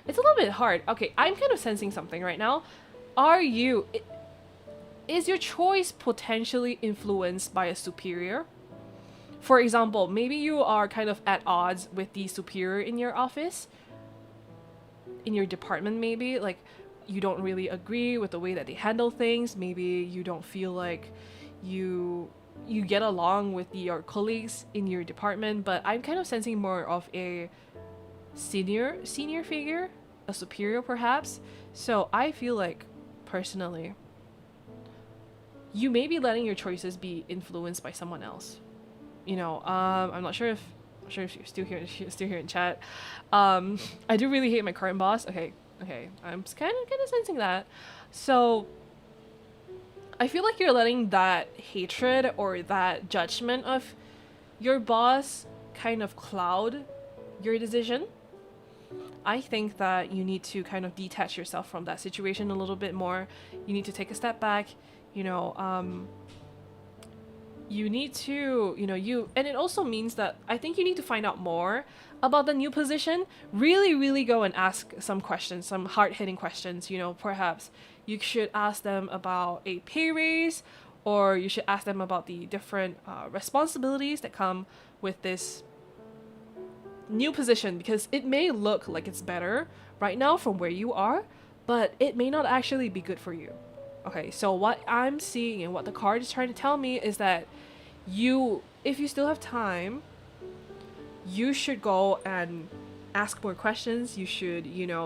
It's a little bit hard. Okay, I'm kind of sensing something right now. Is your choice potentially influenced by a superior? For example, maybe you are kind of at odds with the superior in your office, in your department maybe, like you don't really agree with the way that they handle things. Maybe you don't feel like you get along with your colleagues in your department, but I'm kind of sensing more of a senior figure, a superior perhaps. So I feel like, personally, you may be letting your choices be influenced by someone else. I'm not sure if you're still here in chat. I do really hate my current boss. Okay, I'm kind of sensing that. So I feel like you're letting that hatred or that judgment of your boss kind of cloud your decision. I think that you need to kind of detach yourself from that situation a little bit more. You need to take a step back. You need to, and it also means that I think you need to find out more about the new position. Really, really go and ask some questions, some hard-hitting questions. Perhaps you should ask them about a pay raise, or you should ask them about the different responsibilities that come with this new position, because it may look like it's better right now from where you are, but it may not actually be good for you. Okay, so what I'm seeing and what the card is trying to tell me is that if you still have time, you should go and ask more questions. You should,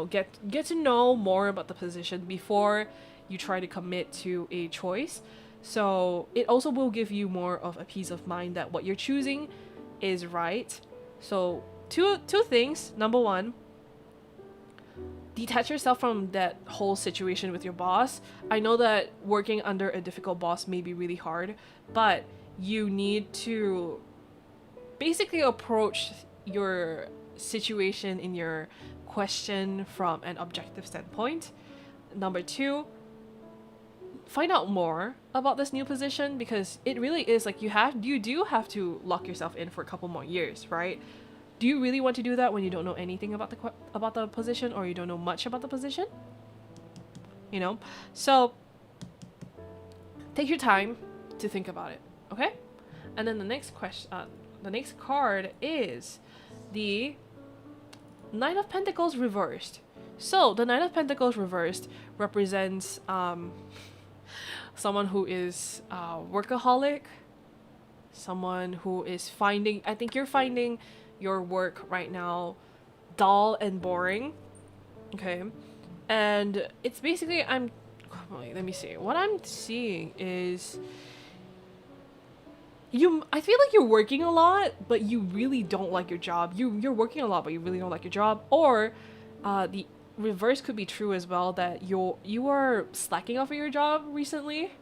get to know more about the position before you try to commit to a choice. So it also will give you more of a peace of mind that what you're choosing is right. So two things. Number one, detach yourself from that whole situation with your boss. I know that working under a difficult boss may be really hard, but you need to basically approach your situation in your question from an objective standpoint. Number two, find out more about this new position, because it really is like you do have to lock yourself in for a couple more years, right? Do you really want to do that when you don't know anything about the position, or you don't know much about the position? So take your time to think about it, okay? And then the next card is the Knight of Pentacles reversed. So the Knight of Pentacles reversed represents someone who is workaholic, someone who is I think you're finding your work right now dull and boring, okay? And it's basically, let me see. What I'm seeing is I feel like you're working a lot, but you really don't like your job. You're working a lot, but you really don't like your job. Or the reverse could be true as well, that you are slacking off of your job recently.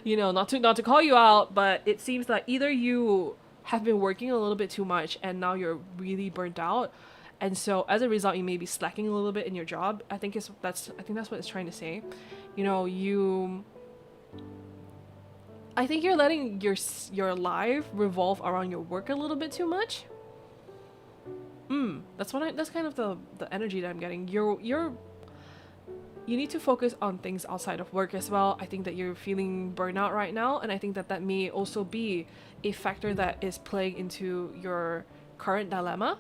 Not to call you out, but it seems that either you have been working a little bit too much and now you're really burnt out, and so as a result you may be slacking a little bit in your job. I think that's what it's trying to say. I think you're letting your life revolve around your work a little bit too much. That's kind of the energy that I'm getting. You need to focus on things outside of work as well. I think that you're feeling burnout right now, and I think that may also be a factor that is playing into your current dilemma.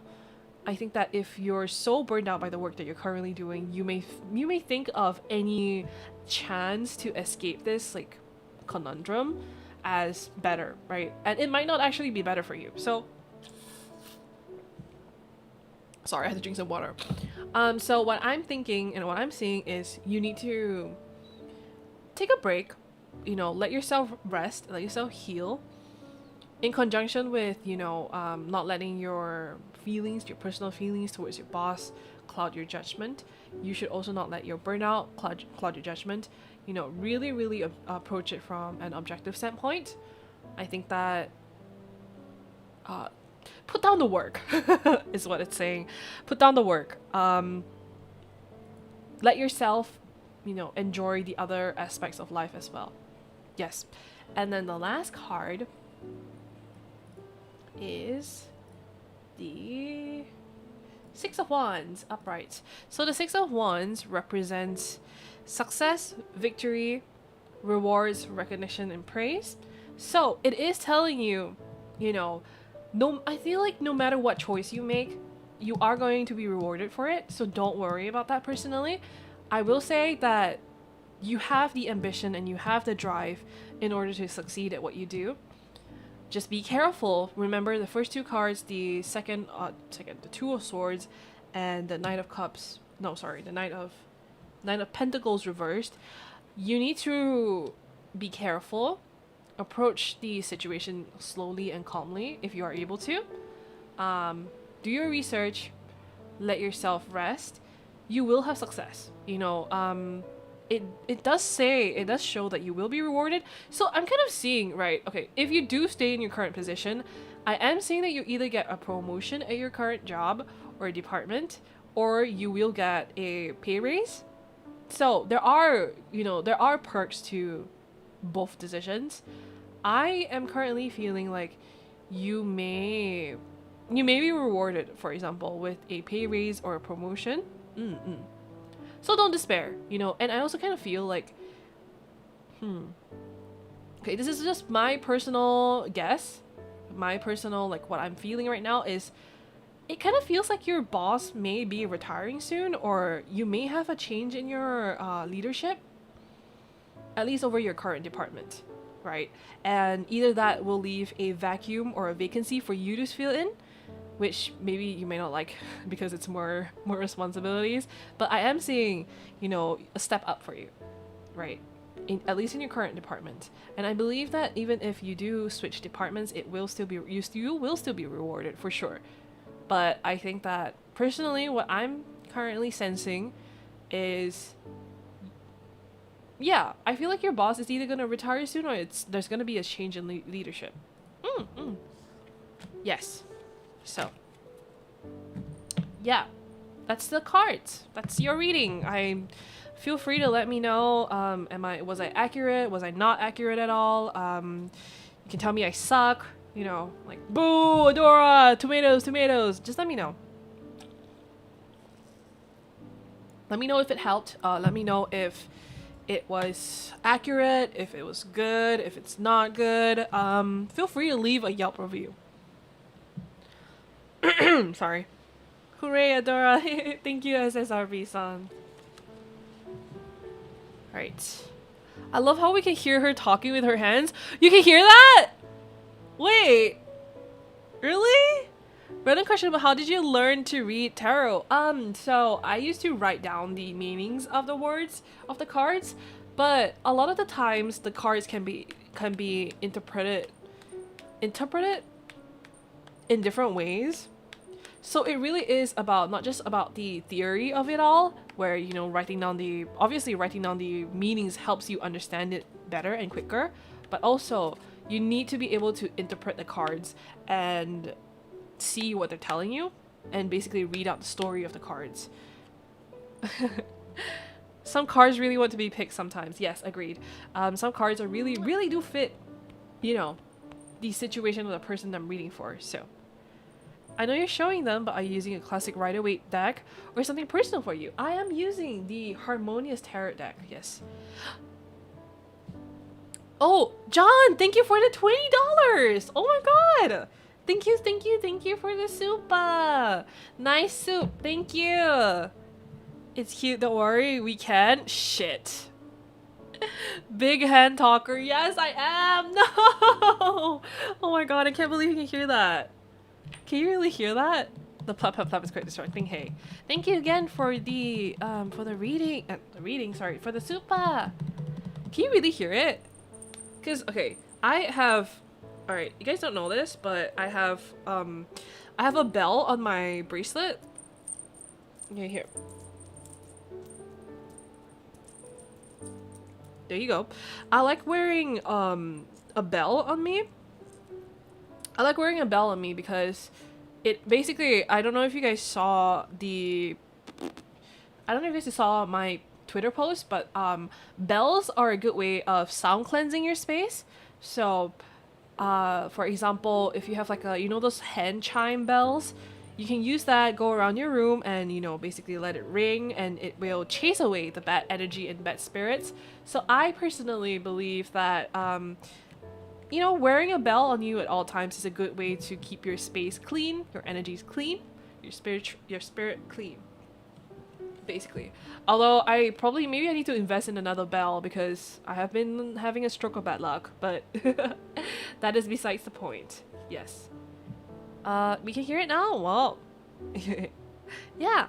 I think that if you're so burned out by the work that you're currently doing, you may think of any chance to escape this like conundrum as better, right? And it might not actually be better for you. So Sorry, I had to drink some water. So what I'm thinking and what I'm seeing is you need to take a break, you know, let yourself rest, let yourself heal, in conjunction with, you know, not letting your feelings, your personal feelings towards your boss cloud your judgment. You should also not let your burnout cloud your judgment. You know, really approach it from an objective standpoint. I think that put down the work is what it's saying. Put down the work. Let yourself, you know, enjoy the other aspects of life as well. Yes. And then the last card is the Six of Wands upright. So the Six of Wands represents success, victory, rewards, recognition, and praise. So it is telling you, you know, I feel like no matter what choice you make, you are going to be rewarded for it. So don't worry about that personally. I will say that you have the ambition and you have the drive in order to succeed at what you do. Just be careful. Remember the first two cards, the second, the Two of Swords, and the Knight of Cups. No, sorry, the Knight of Pentacles reversed. You need to be careful. Approach the situation slowly and calmly if you are able to. Do your research. Let yourself rest. You will have success. You know, it does show that you will be rewarded. So I'm kind of seeing, right, okay, if you do stay in your current position, I am seeing that you either get a promotion at your current job or department, or you will get a pay raise. So there are perks to both decisions. I am currently feeling like you may be rewarded, for example, with a pay raise or a promotion. So don't despair, you know. And I also kind of feel like, okay, this is just my personal guess. My personal, like, what I'm feeling right now is it kind of feels like your boss may be retiring soon, or you may have a change in your leadership, at least over your current department, right? And either that will leave a vacuum or a vacancy for you to fill in, which maybe you may not like because it's more responsibilities. But I am seeing, you know, a step up for you, right? At least in your current department. And I believe that even if you do switch departments, you will still be rewarded for sure. But I think that personally, what I'm currently sensing is, yeah, I feel like your boss is either gonna retire soon or there's gonna be a change in leadership. Yes. So, yeah, that's the cards. That's your reading. Feel free to let me know. Was I accurate? Was I not accurate at all? You can tell me I suck. You know, like, boo, Adora, tomatoes. Just let me know. Let me know if it helped. Let me know if it was accurate, if it was good, if it's not good. Feel free to leave a Yelp review. Sorry. Hooray, Adora. Thank you, SSRB-san. Alright. I love how we can hear her talking with her hands. You can hear that? Wait. Really? Random question about how did you learn to read tarot? So I used to write down the meanings of the words of the cards, but a lot of the times the cards can be interpreted in different ways. So it really is about not just about the theory of it all, where, you know, writing down the meanings helps you understand it better and quicker, but also you need to be able to interpret the cards and see what they're telling you and basically read out the story of the cards. Some cards really want to be picked sometimes. Yes, agreed. Some cards are really do fit, you know, the situation of the person I'm reading for. So I know you're showing them, but are you using a classic Rider-Waite deck or something personal for you? I am using the Harmonious Tarot deck, yes. Oh, John, thank you for the $20! Oh my god! Thank you for the soup! Nice soup, thank you! It's cute, don't worry, we can. Shit. Big hand talker, yes I am! No! Oh my god, I can't believe you can hear that. Can you really hear that? The plop plop plop is quite distracting. Hey, thank you again for the reading. Sorry, for the super. Can you really hear it? Cause okay, I have. All right, you guys don't know this, but I have a bell on my bracelet. Yeah, here. There you go. I like wearing a bell on me. I like wearing a bell on me because it basically, I don't know if you guys saw my Twitter post, but bells are a good way of sound cleansing your space. So for example, if you have like those hand chime bells, you can use that, go around your room and, basically let it ring, and it will chase away the bad energy and bad spirits. So I personally believe that wearing a bell on you at all times is a good way to keep your space clean, your energies clean, your spirit clean. Basically. Although maybe I need to invest in another bell because I have been having a stroke of bad luck, but that is besides the point. Yes. We can hear it now? Wow. Yeah.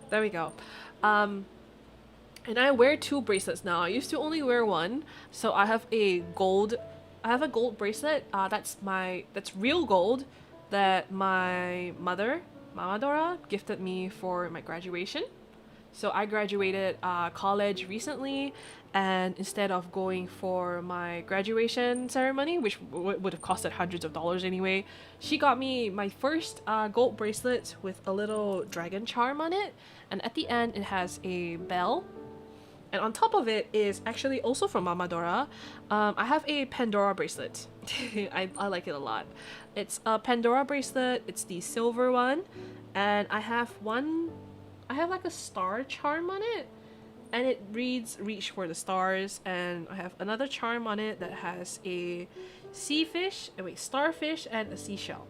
There we go. And I wear 2 bracelets now. I used to only wear 1. So I have a gold bracelet. That's real gold that my mother, Mama Dora, gifted me for my graduation. So I graduated college recently, and instead of going for my graduation ceremony, which would have costed hundreds of dollars anyway, she got me my first gold bracelet with a little dragon charm on it, and at the end it has a bell. And on top of it is actually also from Mama Dora. I have a Pandora bracelet. I like it a lot. It's a Pandora bracelet. It's the silver one. And I have like a star charm on it. And it reads reach for the stars. And I have another charm on it that has a starfish and a seashell.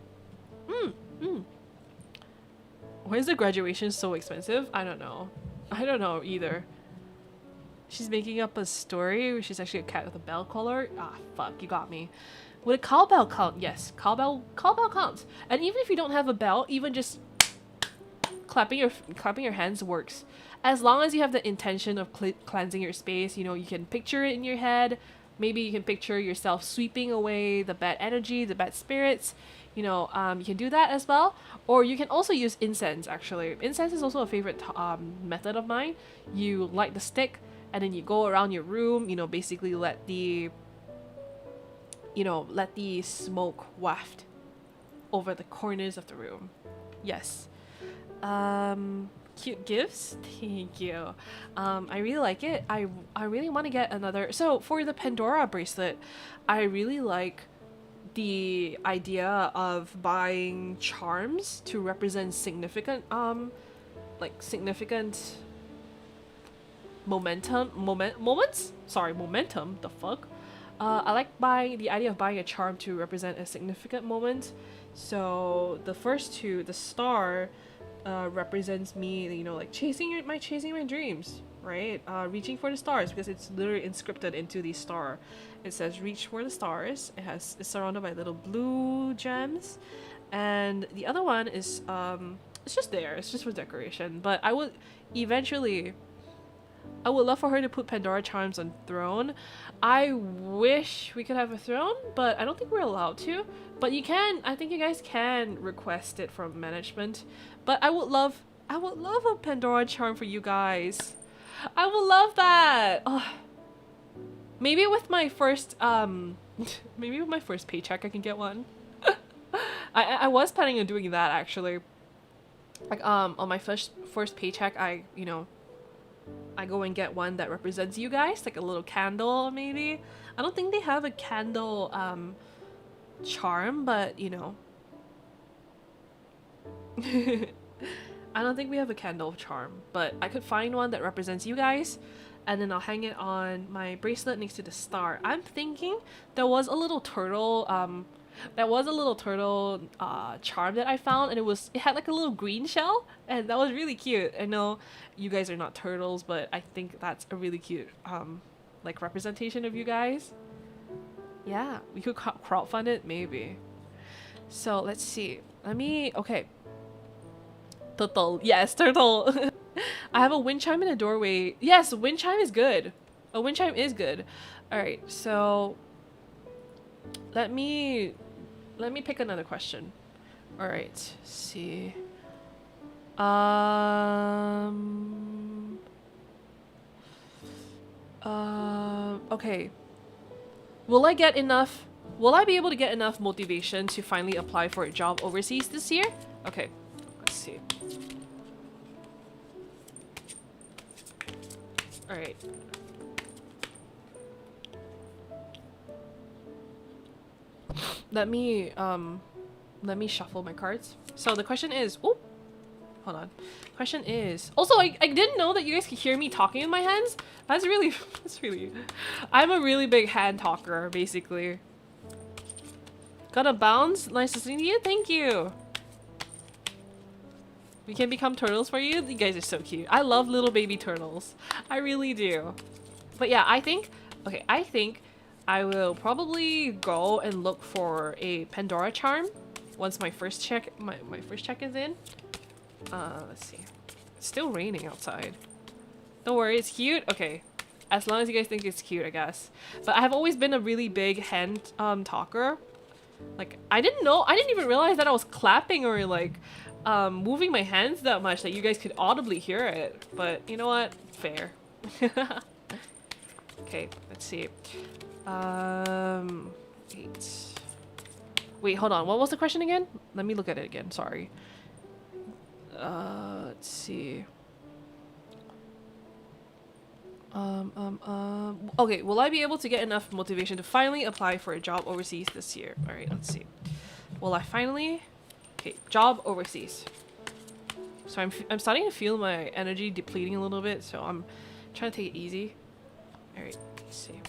Why is the graduation so expensive? I don't know. I don't know either. She's making up a story where she's actually a cat with a bell collar. Ah, fuck, you got me. Would a cowbell count? Yes, cowbell counts. And even if you don't have a bell, even just clapping your hands works. As long as you have the intention of cleansing your space, you can picture it in your head. Maybe you can picture yourself sweeping away the bad energy, the bad spirits. You can do that as well. Or you can also use incense, actually. Incense is also a favorite method of mine. You light the stick, and then you go around your room, basically let the smoke waft over the corners of the room. Yes. Cute gifts. Thank you. I really like it. I really want to get another. So for the Pandora bracelet, I really like the idea of buying charms to represent significant moments. Momentum. The fuck. I like the idea of buying a charm to represent a significant moment. So the first 2, the star, represents me, chasing my dreams, right? Reaching for the stars, because it's literally inscripted into the star. It says reach for the stars. It's surrounded by little blue gems, and the other one is it's just there. It's just for decoration. But I would love for her to put Pandora charms on throne. I wish we could have a throne, but I don't think we're allowed to. But I think you guys can request it from management. But I would love a Pandora charm for you guys. I would love that. Oh. Maybe with my first paycheck I can get one. I was planning on doing that, actually. Like on my first paycheck, I go and get one that represents you guys, like a little candle maybe. I don't think they have a candle charm, but I don't think we have a candle charm, but I could find one that represents you guys, and then I'll hang it on my bracelet next to the star. I'm thinking there was a little turtle charm that I found, and it had like a little green shell, and that was really cute. I know you guys are not turtles, but I think that's a really cute like representation of you guys. Yeah, we could crowdfund it maybe. So let's see. Okay. Turtle. Yes, turtle. I have a wind chime in a doorway. Yes, wind chime is good. A wind chime is good. All right, so let me pick another question. All right, let's see. Okay. Will I get enough? Will I be able to get enough motivation to finally apply for a job overseas this year? Okay, let's see. All right. Let me shuffle my cards. So the question is, oh, hold on. Question is, also I didn't know that you guys could hear me talking in my hands. That's really, I'm a really big hand talker, basically. Got a bounce? Nice to see you. Thank you. We can become turtles for you. You guys are so cute. I love little baby turtles. I really do. But yeah, I think I will probably go and look for a Pandora charm once my first check is in. Let's see. It's still raining outside. Don't worry, it's cute. Okay. As long as you guys think it's cute, I guess. But I have always been a really big hand talker. Like, I didn't even realize that I was clapping or like moving my hands that much that you guys could audibly hear it. But you know what? Fair. Okay, let's see. 8. Wait, hold on. What was the question again? Let me look at it again. Sorry. Let's see. Okay, will I be able to get enough motivation to finally apply for a job overseas this year? All right, let's see. Will I finally? Okay, job overseas. So I'm starting to feel my energy depleting a little bit, so I'm trying to take it easy. All right, let's see.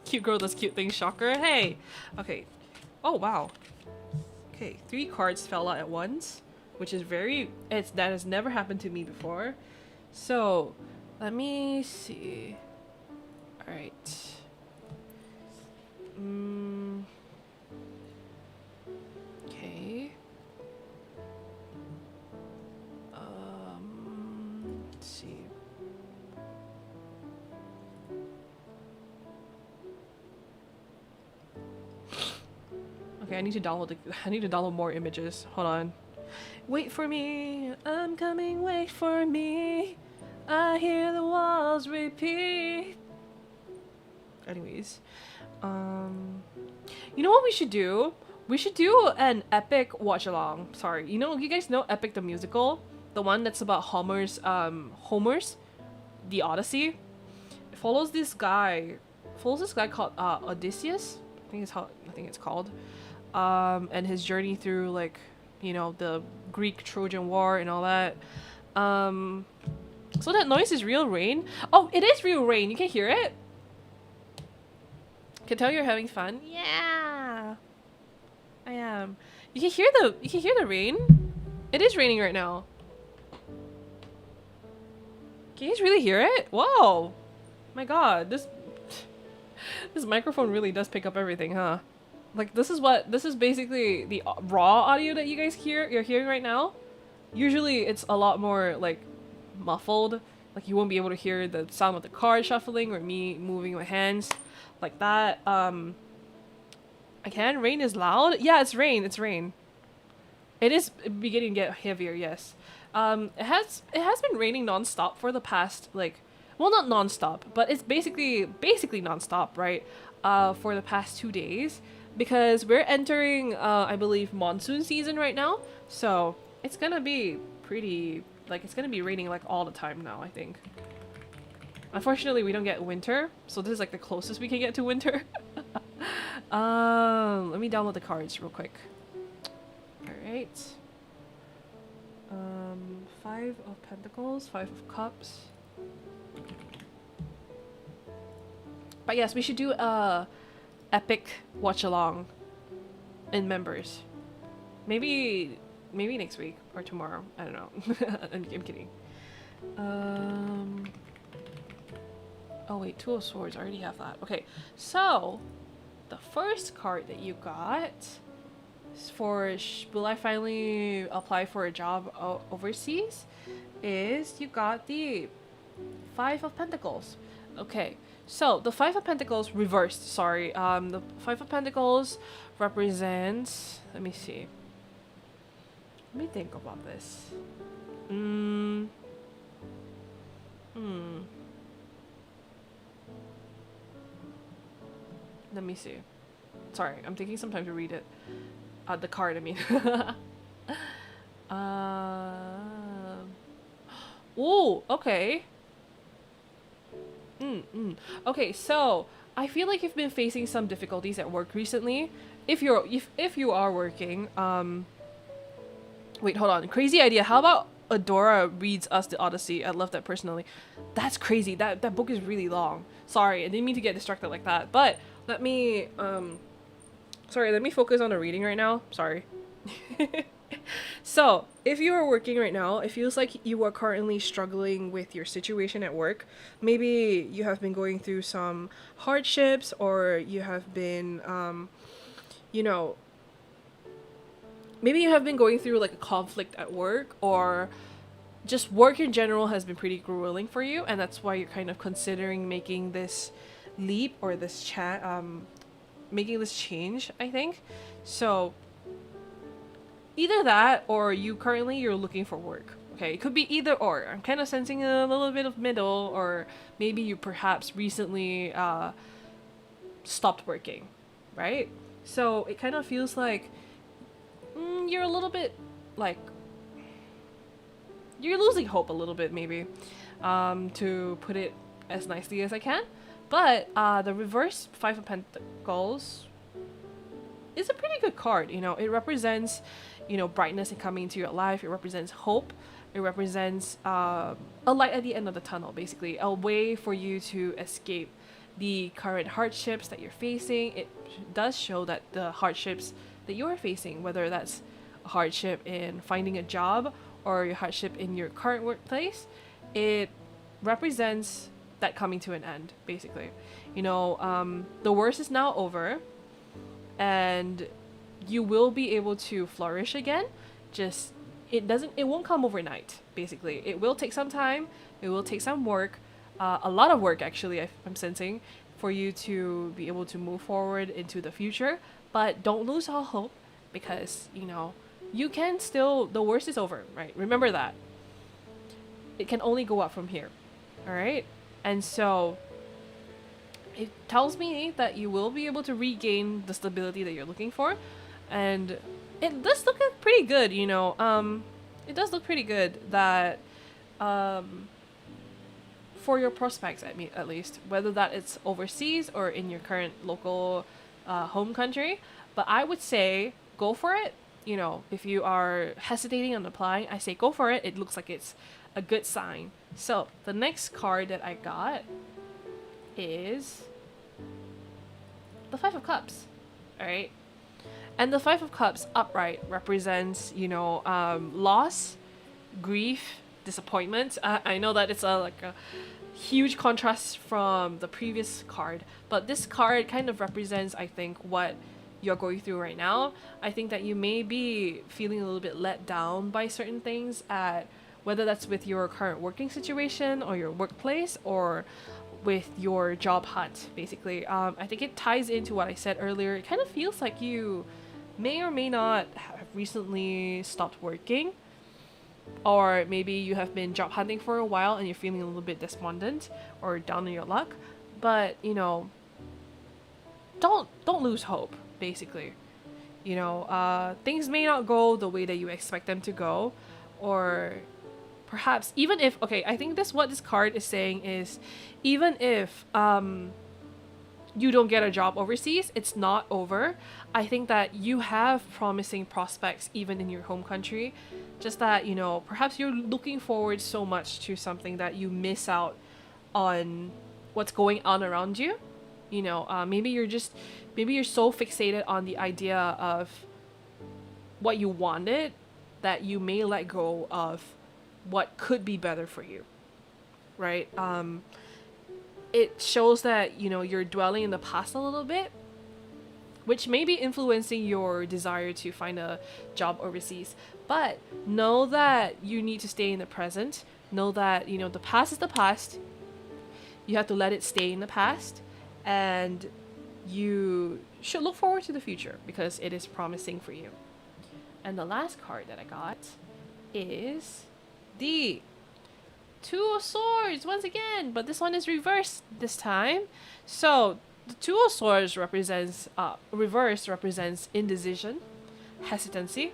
Cute girl does cute things, shocker. Hey! Okay. Oh, wow. Okay, 3 cards fell out at once, which is that has never happened to me before. So, let me see. Alright. Okay. Let's see. Okay, I need to download more images. Hold on. Wait for me, I'm coming, wait for me. I hear the walls repeat. Anyways, you know what we should do? We should do an epic watch along. Sorry, you guys know Epic the musical, the one that's about Homer's the Odyssey. It follows this guy called Odysseus. I think it's called. And his journey through like, the Greek Trojan War and all that. So that noise is real rain. Oh, it is real rain. You can hear it. Can tell you're having fun. Yeah, I am. You can hear the rain. It is raining right now. Can you guys really hear it? Whoa, my God, this microphone really does pick up everything, huh? Like this is basically the raw audio that you're hearing right now. Usually it's a lot more like muffled. Like you won't be able to hear the sound of the card shuffling or me moving my hands like that. I can. Rain is loud. Yeah, it's rain. It is beginning to get heavier. Yes. It has been raining nonstop for the past well, not nonstop, but it's basically nonstop, right? For the past 2 days, because we're entering I believe monsoon season right now. So it's gonna be pretty it's gonna be raining like all the time now, I think. Unfortunately, we don't get winter, so this is like the closest we can get to winter. Let me download the cards real quick. All right. 5 of Pentacles, 5 of Cups. But yes, we should do a epic watch along in members. Maybe next week or tomorrow. I don't know. I'm kidding. Oh wait, 2 of Swords. I already have that. Okay, so the first card that you got for will I finally apply for a job overseas is you got the Five of Pentacles. Okay, so the Five of Pentacles reversed, sorry. The Five of Pentacles represents, let me see. Let me think about this. Let me see. Sorry, I'm taking some time to read it. The card, I mean. Oh, okay. Okay, so I feel like you've been facing some difficulties at work recently. If you are working, wait, hold on. Crazy idea. How about Adora reads us the Odyssey? I love that personally. That's crazy. That book is really long. Sorry, I didn't mean to get distracted like that. But let me sorry, let me focus on the reading right now. Sorry. So, if you are working right now, it feels like you are currently struggling with your situation at work. Maybe you have been going through some hardships, or you have been, you know, maybe you have been going through like a conflict at work, or just work in general has been pretty grueling for you, and that's why you're kind of considering making this leap or this making this change, I think. So either that, or you're looking for work. Okay, it could be either or. I'm kind of sensing a little bit of middle, or maybe you perhaps recently stopped working, right? So it kind of feels like you're a little bit like you're losing hope a little bit, maybe, to put it as nicely as I can. But the reverse Five of Pentacles is a pretty good card. You know, it represents, you know, brightness and coming into your life. It represents hope. It represents a light at the end of the tunnel, basically. A way for you to escape the current hardships that you're facing. It does show that the hardships that you are facing, whether that's a hardship in finding a job or your hardship in your current workplace, it represents that coming to an end, basically. You know, the worst is now over, and you will be able to flourish again. Just it won't come overnight, basically. It will take some time. It will take some work, a lot of work actually, I'm sensing, for you to be able to move forward into the future. But don't lose all hope, because, you know, you can still, the worst is over, right? Remember that. It can only go up from here. All right? And so it tells me that you will be able to regain the stability that you're looking for. And it does look pretty good, you know. It does look pretty good that for your prospects, at least, whether that it's overseas or in your current local home country. But I would say go for it. You know, if you are hesitating on applying, I say go for it. It looks like it's a good sign. So the next card that I got is the Five of Cups. All right. And the Five of Cups upright represents, you know, loss, grief, disappointment. I know that it's like a huge contrast from the previous card, but this card kind of represents, I think, what you're going through right now. I think that you may be feeling a little bit let down by certain things, at whether that's with your current working situation or your workplace, or with your job hunt, basically. I think it ties into what I said earlier. It kind of feels like you may or may not have recently stopped working, or maybe you have been job hunting for a while and you're feeling a little bit despondent or down on your luck. But, you know, don't lose hope, basically. You know, things may not go the way that you expect them to go, or perhaps even if, okay, I think what this card is saying is, even if you don't get a job overseas, it's not over. I think that you have promising prospects even in your home country. Just that, you know, perhaps you're looking forward so much to something that you miss out on what's going on around you. You know, maybe you're so fixated on the idea of what you wanted that you may let go of what could be better for you, right? It shows that, you know, you're dwelling in the past a little bit, which may be influencing your desire to find a job overseas. But know that you need to stay in the present. Know that, you know, the past is the past. You have to let it stay in the past. And you should look forward to the future because it is promising for you. And the last card that I got is the Two of Swords once again, but this one is reversed this time. So the Two of Swords represents reverse represents indecision, hesitancy,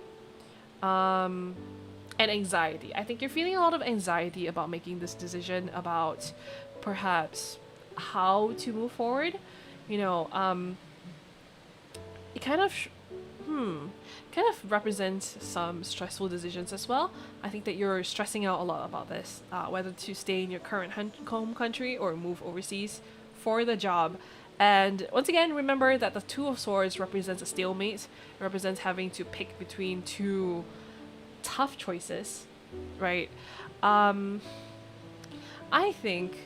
and anxiety. I think you're feeling a lot of anxiety about making this decision, about perhaps how to move forward. You know, it kind of represents some stressful decisions as well. I think that you're stressing out a lot about this, whether to stay in your current home country or move overseas for the job. And once again, remember that the Two of Swords represents a stalemate. It represents having to pick between two tough choices, right? I think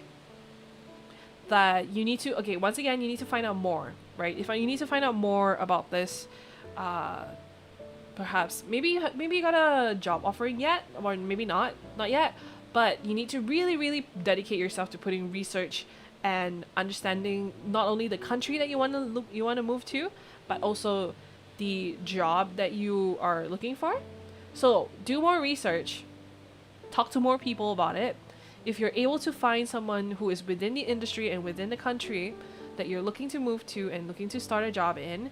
that you need to, okay, once again, you need to find out more, right? If you need to find out more about this, perhaps maybe you got a job offering yet, or maybe not yet, but you need to really dedicate yourself to putting research and understanding not only the country that you want to move to, but also the job that you are looking for. So do more research, talk to more people about it. If you're able to find someone who is within the industry and within the country that you're looking to move to and looking to start a job in,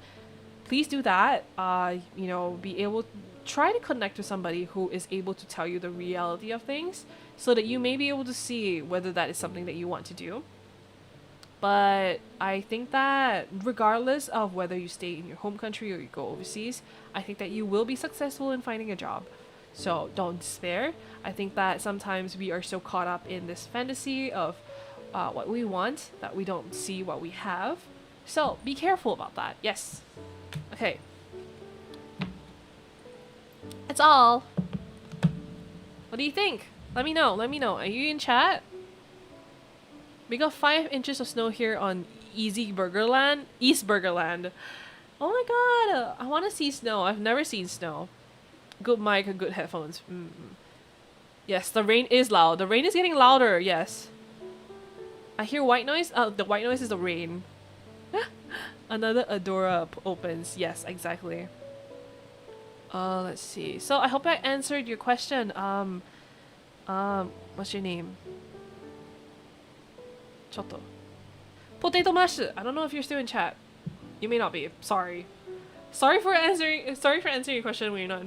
please do that. You know, try to connect with somebody who is able to tell you the reality of things so that you may be able to see whether that is something that you want to do. But I think that regardless of whether you stay in your home country or you go overseas, I think that you will be successful in finding a job. So don't despair. I think that sometimes we are so caught up in this fantasy of what we want that we don't see what we have. So be careful about that. Yes. Okay. That's all. What do you think? Let me know. Let me know. Are you in chat? We got 5 inches of snow here on East Burgerland. Oh my god. I want to see snow. I've never seen snow. Good mic and good headphones. Yes, the rain is loud. The rain is getting louder. Yes. I hear white noise. The white noise is the rain. Another Adora opens. Yes, exactly. Let's see. So I hope I answered your question. What's your name? Chotto. Potato mash. I don't know if you're still in chat. You may not be. Sorry. Sorry for answering your question when you're not.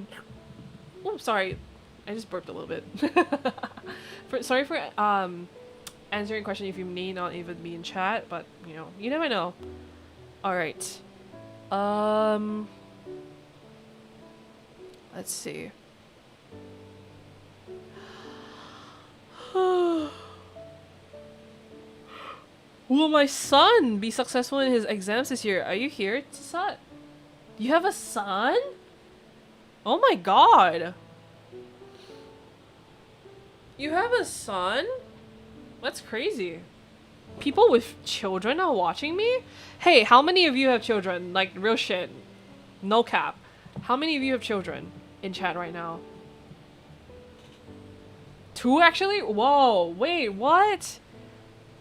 Oh, sorry. I just burped a little bit. Sorry for answering your question if you may not even be in chat, but you know, you never know. Alright. Let's see. Will my son be successful in his exams this year? Are you here, Tisat? You have a son? Oh my god. You have a son? That's crazy. People with children are watching me? Hey, how many of you have children? Like, real shit. No cap. How many of you have children in chat right now? 2 actually? Whoa, wait, what?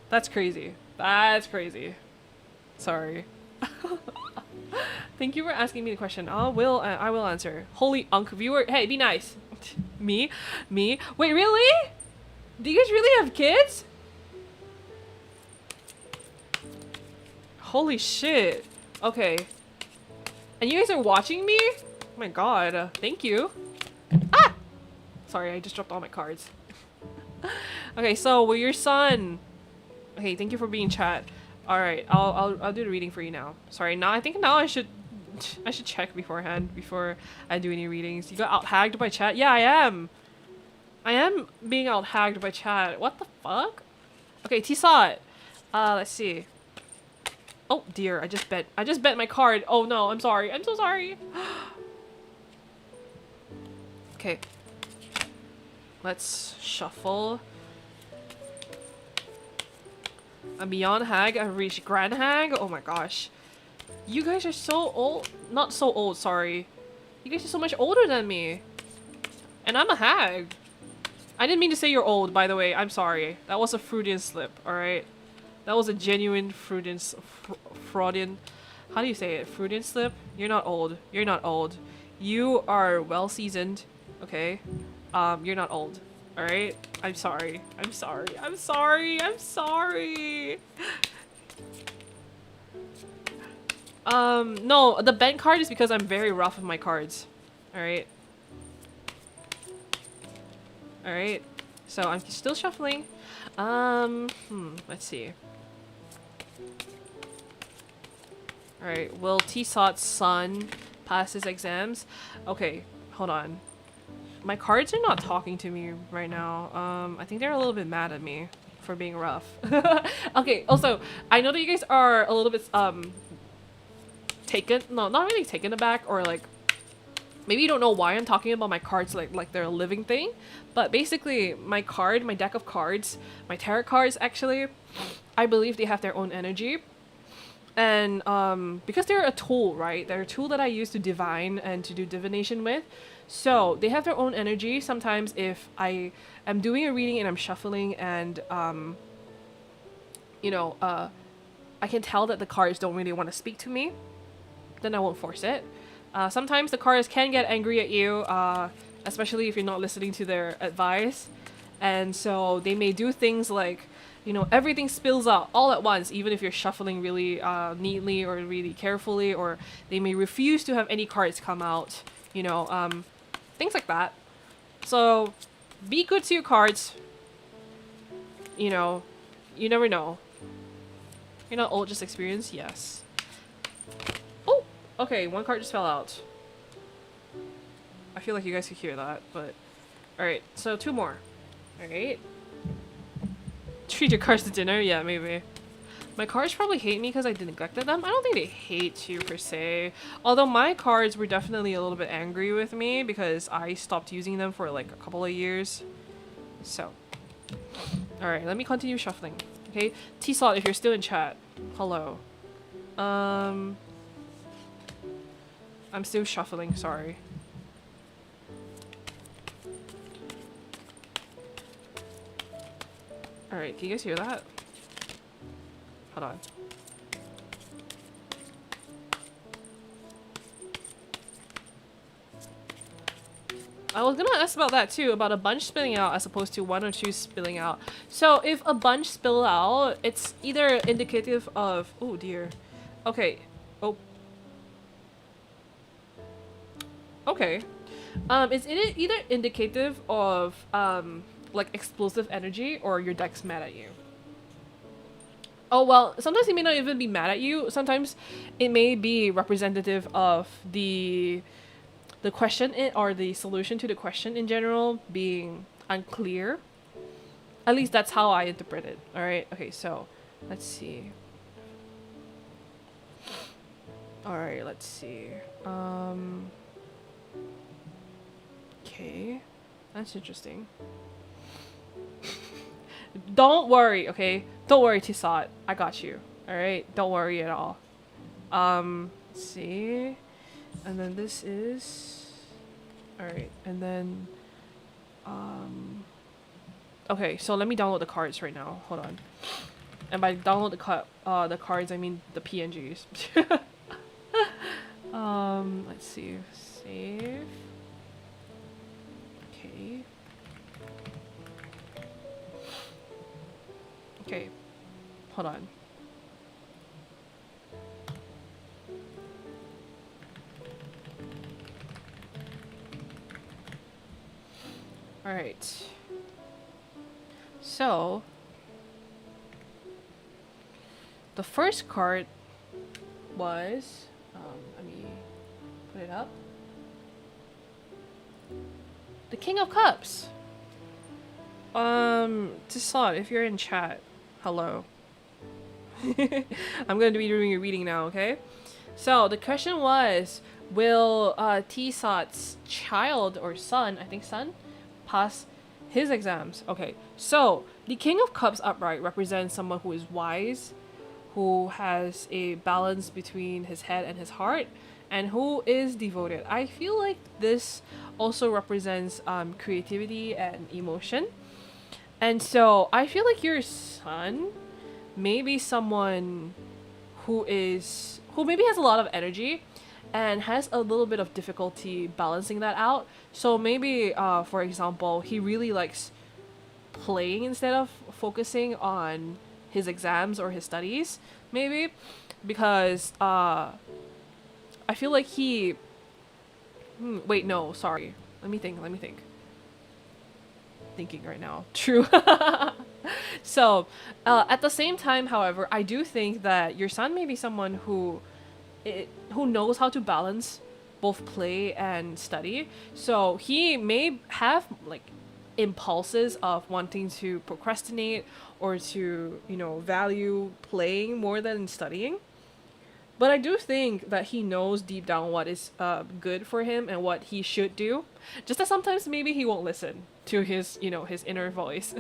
That's crazy. That's crazy. Sorry. Thank you for asking me the question. I will answer. Holy unk viewer. Hey, be nice. Me? Wait, really? Do you guys really have kids? Holy shit. Okay. And you guys are watching me? Oh my god. Thank you. Ah! Sorry, I just dropped all my cards. Okay, so will your son... Okay, thank you for being in chat. Alright, I'll do the reading for you now. Sorry, now I think now I should check beforehand before I do any readings. You got out-hagged by chat? Yeah, I am. I am being out-hagged by chat. What the fuck? Okay, T-Sot. Let's see. Oh dear, I just bet my card. Oh no, I'm sorry. I'm so sorry. Okay. Let's shuffle. I'm beyond hag. I've reached grand hag. Oh my gosh. You guys are so old. Not so old, sorry. You guys are so much older than me. And I'm a hag. I didn't mean to say you're old, by the way. I'm sorry. That was a Freudian slip, alright? That was a genuine Freudian... How do you say it? Freudian slip? You're not old. You're not old. You are well seasoned, okay? You're not old, alright? I'm sorry. I'm sorry. I'm sorry. I'm sorry. No, the bent card is because I'm very rough with my cards. Alright. Alright. So I'm still shuffling. Let's see. Alright, will T-Sot's son pass his exams? Okay, hold on. My cards are not talking to me right now. I think they're a little bit mad at me for being rough. Okay, also, I know that you guys are a little bit, taken, no, not really taken aback, or like, maybe you don't know why I'm talking about my cards like they're a living thing, but basically my deck of cards, my tarot cards actually, I believe they have their own energy. And because they're a tool, right? They're a tool that I use to divine and to do divination with. So they have their own energy. Sometimes if I am doing a reading and I'm shuffling and, you know, I can tell that the cards don't really want to speak to me, then I won't force it. Sometimes the cards can get angry at you, especially if you're not listening to their advice. And so they may do things like, you know, everything spills out all at once, even if you're shuffling really neatly or really carefully, or they may refuse to have any cards come out, you know, things like that. So be good to your cards. You know, you never know. You're not old, just experienced? Yes. Oh, okay, one card just fell out. I feel like you guys could hear that, but... Alright, so two more. Alright. Treat your cards to dinner? Yeah, maybe. My cards probably hate me because I neglected them. I don't think they hate you per se. Although my cards were definitely a little bit angry with me because I stopped using them for like a couple of years. So. Alright, let me continue shuffling. Okay? T-Sot, if you're still in chat. Hello. I'm still shuffling, sorry. Alright, can you guys hear that? Hold on. I was gonna ask about that too, about a bunch spilling out as opposed to one or two spilling out. So if a bunch spill out, it's either indicative of... Oh dear. Okay. Oh. Okay. It's either indicative of like explosive energy or your deck's mad at you. Oh well, sometimes it may not even be mad at you. Sometimes it may be representative of the question or the solution to the question in general being unclear. At least that's how I interpret it. All right. Okay. So let's see. All right. Let's see. Okay. That's interesting. Don't worry, okay? Don't worry, T-Sot. I got you. Alright? Don't worry at all. Let's see. And then this is... Alright, and then... Okay, so let me download the cards right now. Hold on. And by download the cards, I mean the PNGs. Let's see. Save. Okay. Okay, hold on. Alright. So, the first card was, let me put it up. The King of Cups. T-Sot, if you're in chat, hello. I'm going to be doing a reading now, okay? So, the question was, will T-Sot's child or son, I think son, pass his exams? Okay, so, the King of Cups upright represents someone who is wise, who has a balance between his head and his heart, and who is devoted. I feel like this also represents creativity and emotion. And so I feel like your son may be someone who maybe has a lot of energy and has a little bit of difficulty balancing that out. So maybe, for example, he really likes playing instead of focusing on his exams or his studies, maybe, because I feel like he. Wait, no, sorry. Let me think. Thinking right now. True. So, at the same time, however, I do think that your son may be someone who knows how to balance both play and study. So he may have like impulses of wanting to procrastinate or to, value playing more than studying. But I do think that he knows deep down what is good for him and what he should do. Just that sometimes maybe he won't listen to his, his inner voice.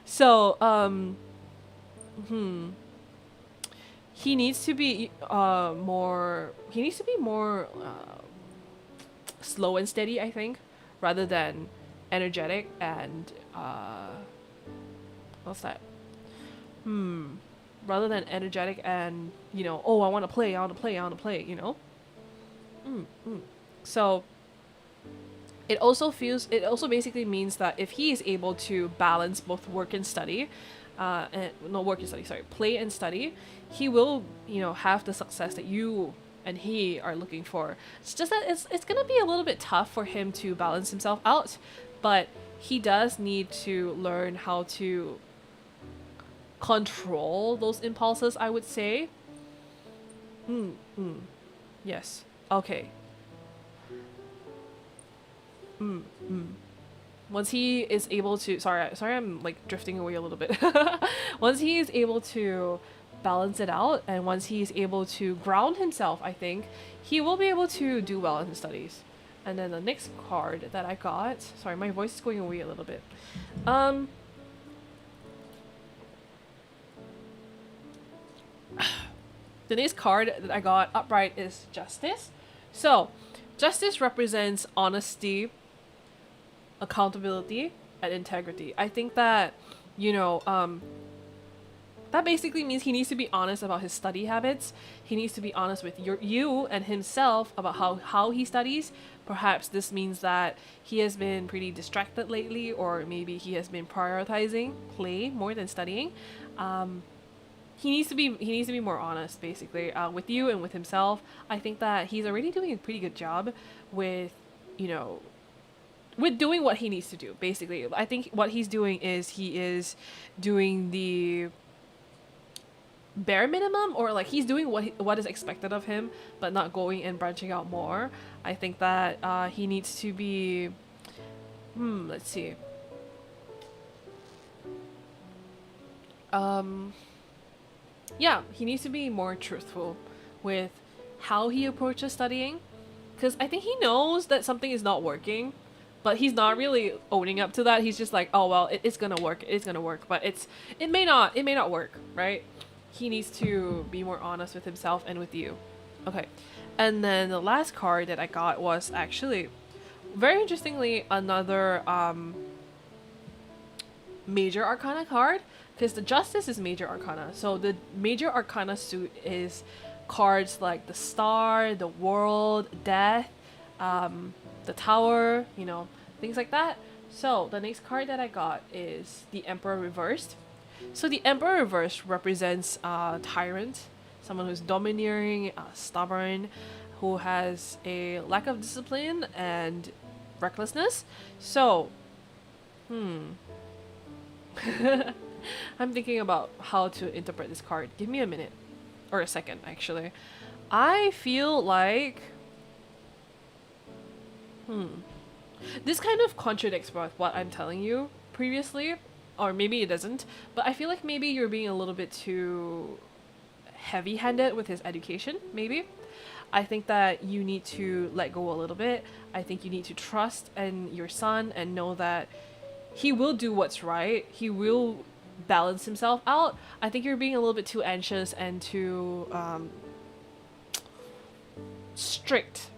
So, he needs to be more. He needs to be more slow and steady, I think, rather than energetic and what's that? Rather than energetic and oh, I want to play, So it also basically means that if he is able to balance both work and study, and not work and study, sorry, play and study, he will, have the success that you and he are looking for. It's just that it's gonna be a little bit tough for him to balance himself out, but he does need to learn how to control those impulses, I would say. Yes. Okay. Once he is able to, sorry, I'm like drifting away a little bit. Once he is able to balance it out, and once he is able to ground himself, I think he will be able to do well in his studies. And then the next card that I got, sorry, my voice is going away a little bit. The next card that I got upright is Justice. So, Justice represents honesty, accountability, and integrity. I think that, that basically means he needs to be honest about his study habits. He needs to be honest with you and himself about how he studies. Perhaps this means that he has been pretty distracted lately, or maybe he has been prioritizing play more than studying. He needs to be more honest, basically, with you and with himself. I think that he's already doing a pretty good job with, with doing what he needs to do. Basically, I think what he's doing is he is doing the bare minimum, or like he's doing what is expected of him, but not going and branching out more. I think that he needs to be. Let's see. Yeah, he needs to be more truthful with how he approaches studying, because I think he knows that something is not working, but he's not really owning up to that. He's just like, oh well, it's gonna work, but it may not work, right? He needs to be more honest with himself and with you. Okay, and then the last card that I got was actually, very interestingly, another major arcana card. Because the Justice is major arcana. So the major arcana suit is cards like the Star, the World, Death, the Tower, things like that. So the next card that I got is the Emperor reversed. So the Emperor reversed represents a tyrant, someone who's domineering, stubborn, who has a lack of discipline and recklessness. So, I'm thinking about how to interpret this card. Give me a minute. Or a second, actually. I feel like... This kind of contradicts what I'm telling you previously. Or maybe it doesn't. But I feel like maybe you're being a little bit too heavy-handed with his education, maybe. I think that you need to let go a little bit. I think you need to trust in your son and know that he will do what's right. He will balance himself out. I think you're being a little bit too anxious and too strict,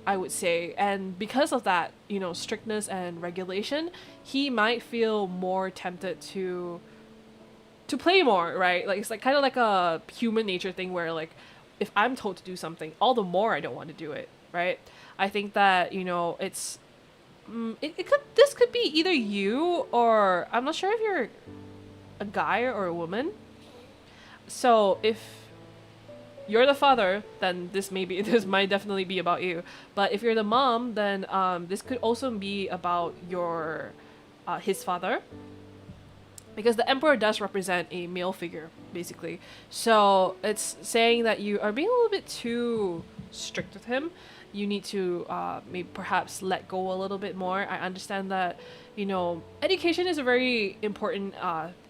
I would say. And because of that, you know, strictness and regulation, he might feel more tempted to play more, right? Like it's like kind of like a human nature thing where like if I'm told to do something, all the more I don't want to do it, right? I think that, you know, it's this could be either you or I'm not sure if you're a guy or a woman. So if you're the father, then this might definitely be about you. But if you're the mom, then this could also be about your his father, because the emperor does represent a male figure basically. So it's saying that you are being a little bit too strict with him. You need to maybe perhaps let go a little bit more. I understand that, you know, education is a very important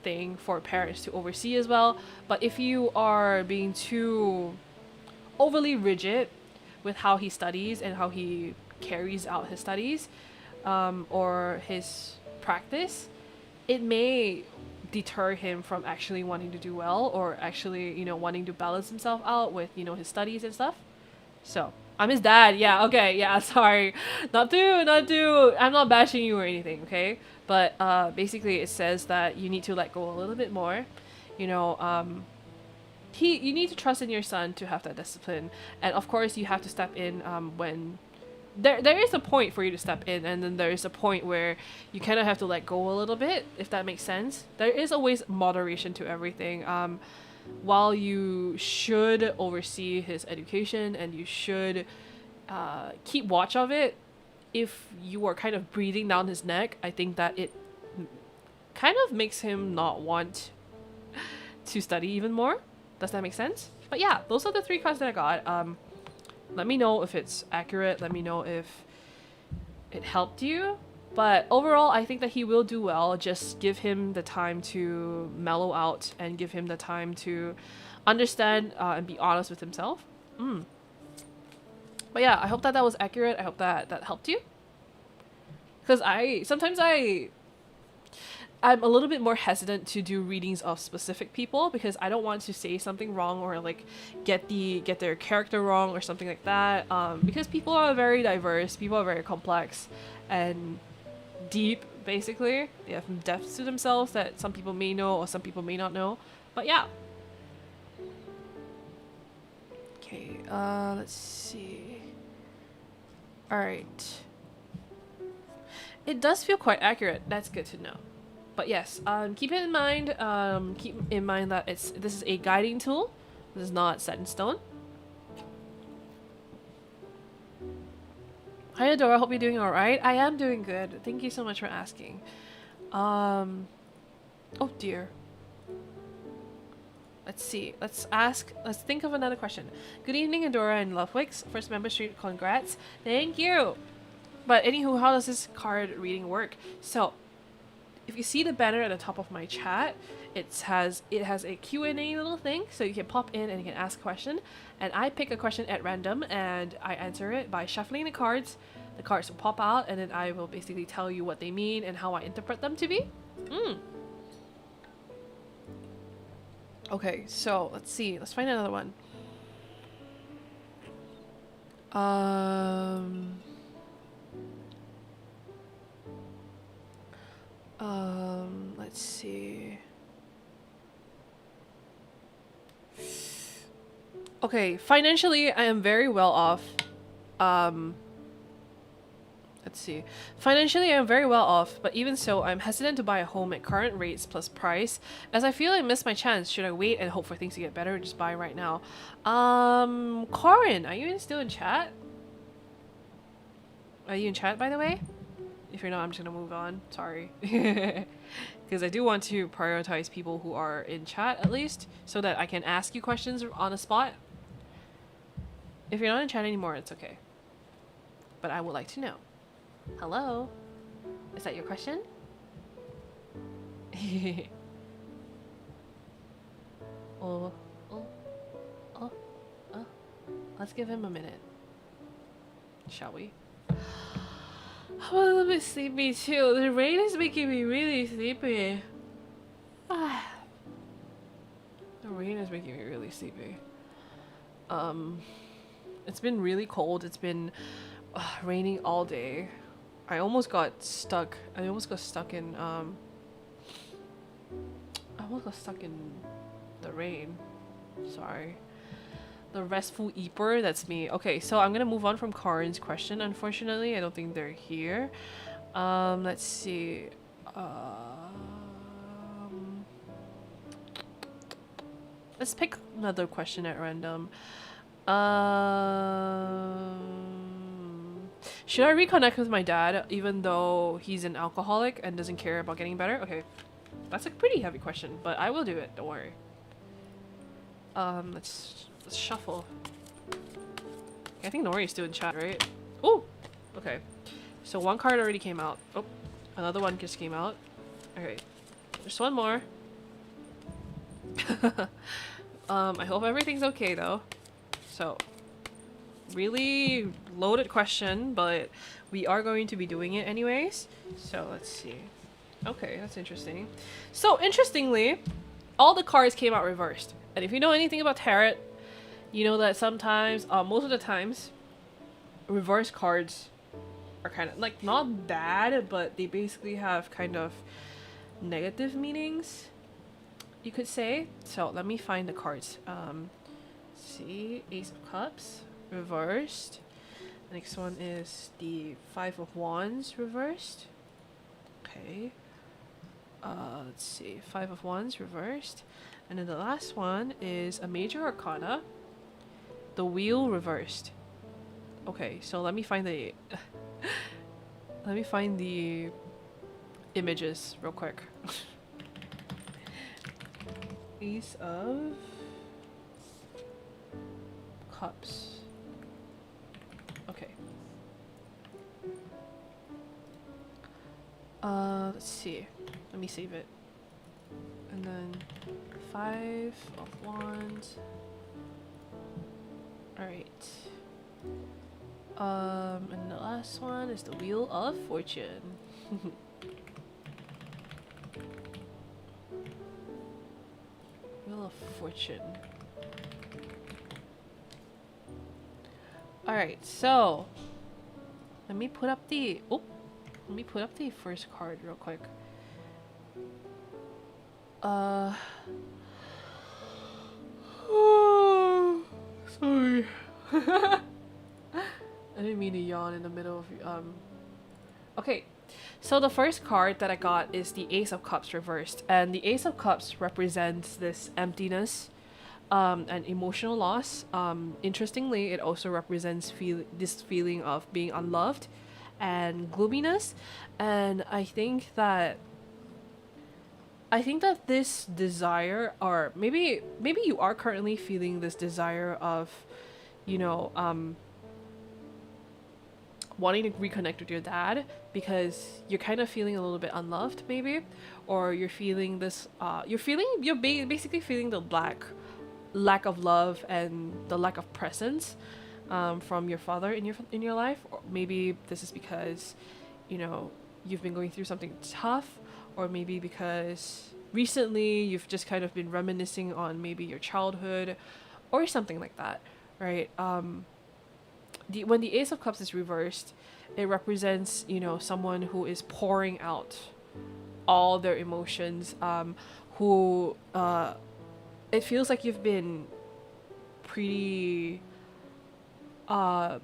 thing for parents to oversee as well. But if you are being too overly rigid with how he studies and how he carries out his studies or his practice, it may deter him from actually wanting to do well or actually, you know, wanting to balance himself out with, you know, his studies and stuff. So I'm his dad. Yeah, okay, yeah, sorry. Not to, I'm not bashing you or anything, okay? But basically it says that you need to let go a little bit more. You know, you need to trust in your son to have that discipline. And of course you have to step in when there is a point for you to step in, and then there is a point where you kind of have to let go a little bit, if that makes sense. There is always moderation to everything. While you should oversee his education and you should keep watch of it, if you are kind of breathing down his neck, I think that it kind of makes him not want to study even more. Does that make sense? But yeah, those are the 3 cards that I got. Let me know if it's accurate. Let me know if it helped you. But overall, I think that he will do well. Just give him the time to mellow out and give him the time to understand and be honest with himself. But yeah, I hope that was accurate. I hope that helped you. Because sometimes I'm a little bit more hesitant to do readings of specific people because I don't want to say something wrong or like get their character wrong or something like that. Because people are very diverse, people are very complex and deep, basically. They have depths to themselves that some people may know or some people may not know. But yeah. Okay, let's see. Alright. It does feel quite accurate. That's good to know. But yes, keep it in mind. Keep in mind that this is a guiding tool. This is not set in stone. Hi Adora, hope you're doing alright. I am doing good. Thank you so much for asking. Oh dear. Let's see. Let's think of another question. Good evening, Adora and Lovewix. First member street, congrats. Thank you. But anywho, how does this card reading work? So if you see the banner at the top of my chat, it has a Q&A little thing, so you can pop in and you can ask a question, and I pick a question at random and I answer it by shuffling the cards. The cards will pop out and then I will basically tell you what they mean and how I interpret them to be. Okay, so let's see. Let's find another one. Let's see. Okay, financially, I am very well off. Let's see. Financially, I am very well off, but even so, I'm hesitant to buy a home at current rates plus price, as I feel I missed my chance. Should I wait and hope for things to get better or just buy right now? Corin, are you still in chat? Are you in chat, by the way? If you're not, I'm just gonna move on. Sorry. Because I do want to prioritize people who are in chat, at least, so that I can ask you questions on the spot. If you're not in chat anymore, it's okay. But I would like to know. Hello? Is that your question? Oh. Let's give him a minute. Shall we? I'm a little bit sleepy too. The rain is making me really sleepy. The rain is making me really sleepy. It's been really cold. It's been raining all day. I almost got stuck. I almost got stuck in the rain. Sorry. The restful eeper, that's me. Okay, so I'm gonna move on from Karin's question. Unfortunately, I don't think they're here. Let's see. Let's pick another question at random. Should I reconnect with my dad even though he's an alcoholic and doesn't care about getting better? Okay, that's a pretty heavy question, but I will do it. Don't worry. Let's shuffle. I think Nori is still in chat, right? Oh, okay. So one card already came out. Oh, another one just came out. Okay, there's one more. I hope everything's okay though. So, really loaded question, but we are going to be doing it anyways. So let's see. Okay, that's interesting. So interestingly, all the cards came out reversed. And if you know anything about tarot, you know that sometimes, most of the times, reverse cards are kind of like not bad, but they basically have kind of negative meanings, you could say. So let me find the cards. See, Ace of Cups reversed. Next one is the Five of Wands reversed. Okay. Let's see, Five of Wands reversed. And then the last one is a Major Arcana, the Wheel reversed. Okay, so let me find the let me find the images real quick. Ace of Cups. Okay. Let's see. Let me save it. And then Five of Wands. Alright. And the last one is the Wheel of Fortune. Wheel of Fortune. Alright, so let me put up the first card real quick. Sorry. I didn't mean to yawn in the middle of okay. So the first card that I got is the Ace of Cups reversed, and the Ace of Cups represents this emptiness and emotional loss. Interestingly, it also represents this feeling of being unloved and gloominess, and I think that this desire, or maybe you are currently feeling this desire of, you know, wanting to reconnect with your dad because you're kind of feeling a little bit unloved, maybe, or you're feeling this you're basically feeling the lack of love and the lack of presence from your father in your life. Or maybe this is because, you know, you've been going through something tough, or maybe because recently you've just kind of been reminiscing on maybe your childhood or something like that, right? When the Ace of Cups is reversed, it represents, you know, someone who is pouring out all their emotions, who it feels like you've been pretty how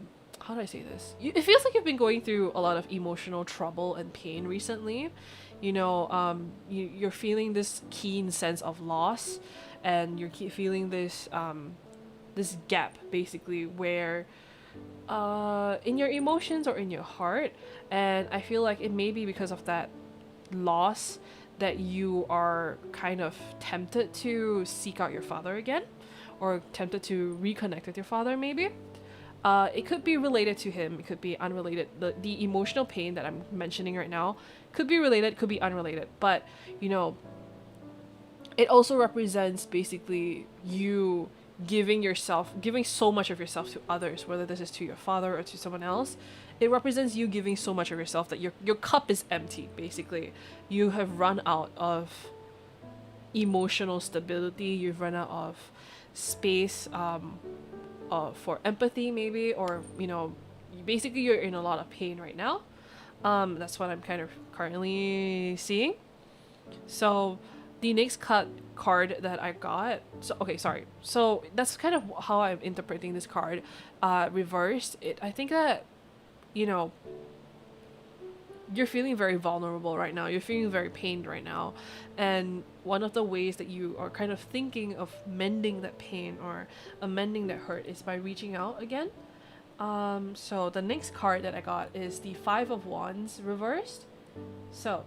do I say this? It feels like you've been going through a lot of emotional trouble and pain recently. You know, you're feeling this keen sense of loss, and you're feeling this this gap basically where in your emotions or in your heart, and I feel like it may be because of that loss that you are kind of tempted to seek out your father again, or tempted to reconnect with your father maybe. It could be related to him, it could be unrelated. The emotional pain that I'm mentioning right now could be related, could be unrelated, but you know, it also represents basically you giving so much of yourself to others, whether this is to your father or to someone else. It represents you giving so much of yourself that your cup is empty, basically. You have run out of emotional stability. You've run out of space for empathy, maybe, or basically you're in a lot of pain right now. That's what I'm kind of currently seeing. So the next card that I got, so okay, sorry. So that's kind of how I'm interpreting this card. Reversed. I think that you know you're feeling very vulnerable right now. You're feeling very pained right now. And one of the ways that you are kind of thinking of mending that pain or amending that hurt is by reaching out again. So the next card that I got is the Five of Wands reversed. So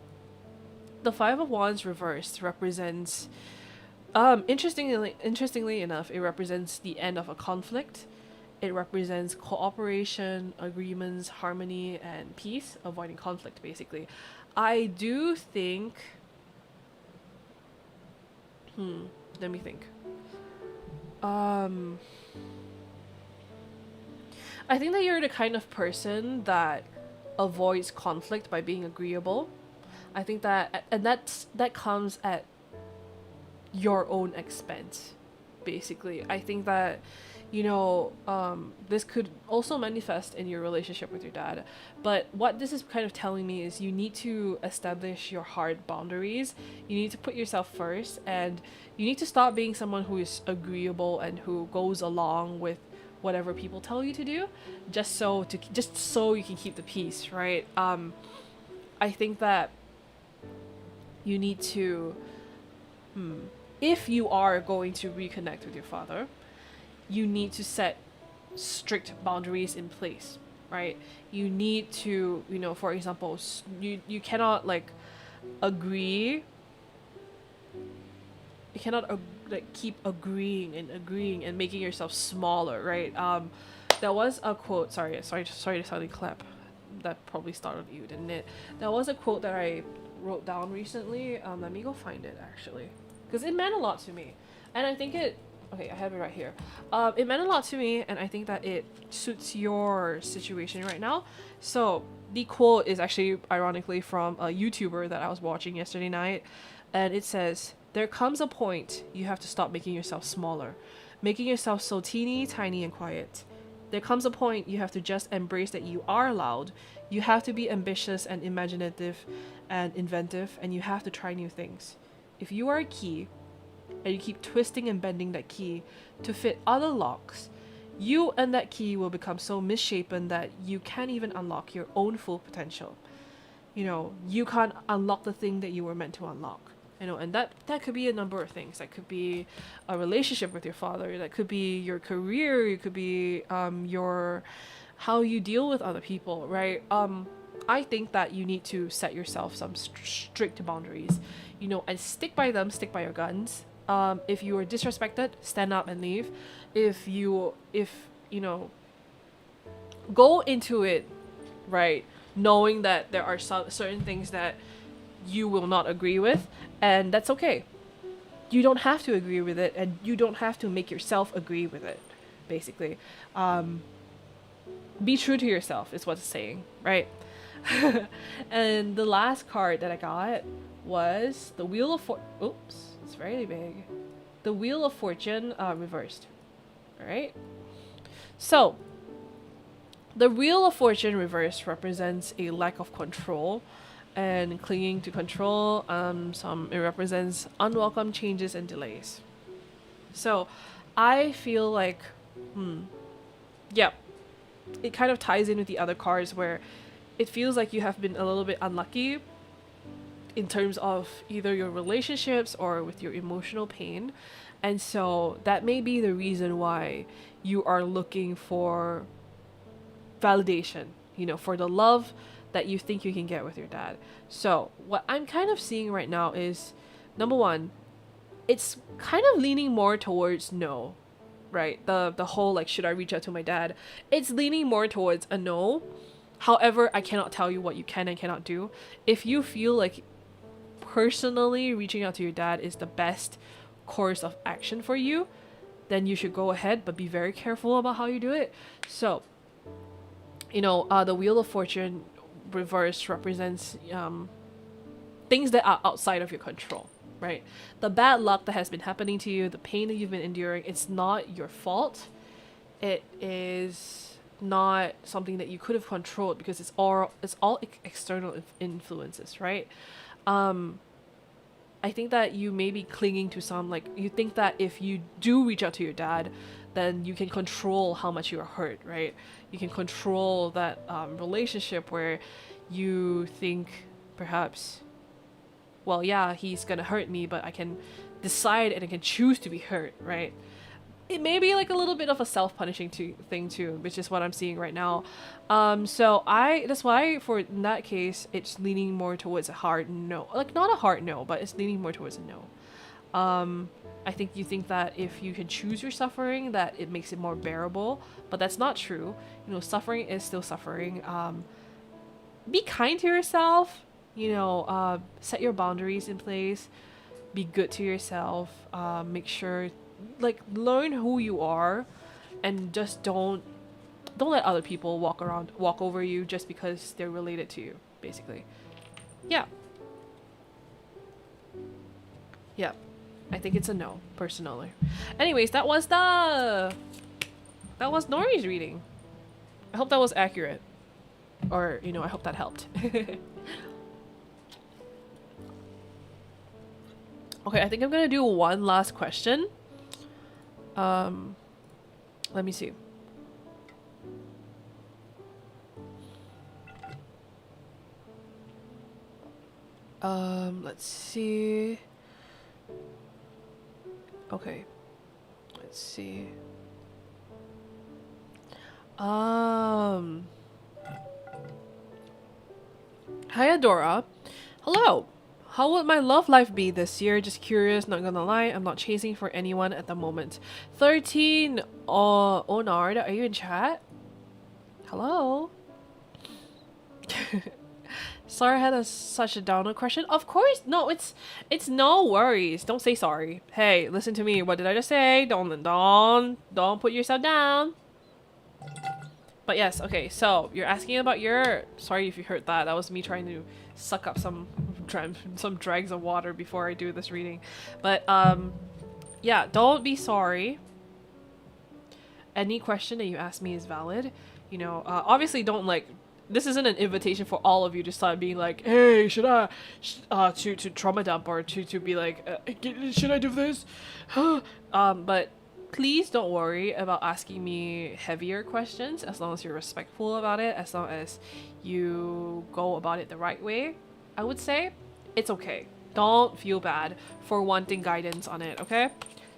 the Five of Wands reversed represents interestingly enough, it represents the end of a conflict. It represents cooperation, agreements, harmony, and peace, avoiding conflict, basically. I do think. Let me think. I think that you're the kind of person that avoids conflict by being agreeable. I think that, and that comes at your own expense, basically. I think that this could also manifest in your relationship with your dad. But what this is kind of telling me is you need to establish your hard boundaries. You need to put yourself first, and you need to stop being someone who is agreeable and who goes along with whatever people tell you to do, just so you can keep the peace, right? I think that you need to, if you are going to reconnect with your father, you need to set strict boundaries in place, right? You need to, for example, you cannot like agree. You cannot keep agreeing and making yourself smaller, right? There was a quote. Sorry to suddenly clap. That probably startled you, didn't it? There was a quote that I wrote down recently. Let me go find it actually, because it meant a lot to me, and I think it. Okay, I have it right here. It meant a lot to me, and I think that it suits your situation right now. So the quote is actually ironically from a YouTuber that I was watching yesterday night, and it says, "There comes a point you have to stop making yourself smaller, making yourself so teeny tiny and quiet. There comes a point you have to just embrace that you are loud. You have to be ambitious and imaginative and inventive, and you have to try new things. If you are a key, and you keep twisting and bending that key to fit other locks, you and that key will become so misshapen that you can't even unlock your own full potential. You can't unlock the thing that you were meant to unlock. And that could be a number of things. That could be a relationship with your father. That could be your career. It could be your how you deal with other people, right? I think that you need to set yourself some strict boundaries, and stick by them. Stick by your guns. If you are disrespected, stand up and leave. If go into it, right, knowing that there are certain things that you will not agree with, and that's okay. You don't have to agree with it, and you don't have to make yourself agree with it, basically. Be true to yourself is what it's saying, right? And the last card that I got was the Wheel of Oops, it's very big. The Wheel of Fortune reversed. Alright? So, the Wheel of Fortune reversed represents a lack of control and clinging to control. It represents unwelcome changes and delays. So, I feel like, it kind of ties in with the other cards where it feels like you have been a little bit unlucky in terms of either your relationships or with your emotional pain. And so that may be the reason why you are looking for validation, for the love that you think you can get with your dad. So what I'm kind of seeing right now is, number one, it's kind of leaning more towards no, right? The whole like, should I reach out to my dad? It's leaning more towards a no. However, I cannot tell you what you can and cannot do. If you feel like personally reaching out to your dad is the best course of action for you, then you should go ahead, but be very careful about how you do it. So, the Wheel of Fortune reverse represents things that are outside of your control, right? The bad luck that has been happening to you, the pain that you've been enduring, it's not your fault. It is not something that you could have controlled because it's all external influences, right? I think that you may be clinging to some, like, you think that if you do reach out to your dad, then you can control how much you are hurt, right? You can control that relationship where you think perhaps, well, yeah, he's gonna hurt me, but I can decide and I can choose to be hurt, right? It may be like a little bit of a self-punishing thing too, which is what I'm seeing right now. So that's why for in that case, it's leaning more towards a hard no. Like not a hard no, but it's leaning more towards a no. I think you think that if you can choose your suffering, that it makes it more bearable, but that's not true. You know, suffering is still suffering. Be kind to yourself, you know, set your boundaries in place, be good to yourself, make sure, like, learn who you are, and just don't let other people walk over you just because they're related to you, basically. Yeah. Yeah. I think it's a no, personally. Anyways, that was Nori's reading. I hope that was accurate. Or, you know, I hope that helped. Okay, I think I'm gonna do one last question. Let me see. Let's see. Okay. Let's see. Hi, Adora. Hello. How would my love life be this year? Just curious, not gonna lie. I'm not chasing for anyone at the moment. 13. Onard, are you in chat? Hello? Sorry I had such a downer question. Of course, no, it's no worries. Don't say sorry. Hey, listen to me. What did I just say? Don't put yourself down. But yes, okay, so you're asking about your, sorry if you heard that. That was me trying to suck up some dregs of water before I do this reading. But yeah, don't be sorry. Any question that you ask me is valid. You know, obviously don't, like, this isn't an invitation for all of you to start being like, hey, should I to trauma dump, or to be like, should I do this? But please don't worry about asking me heavier questions, as long as you're respectful about it, as long as you go about it the right way. I would say it's okay. Don't feel bad for wanting guidance on it, okay?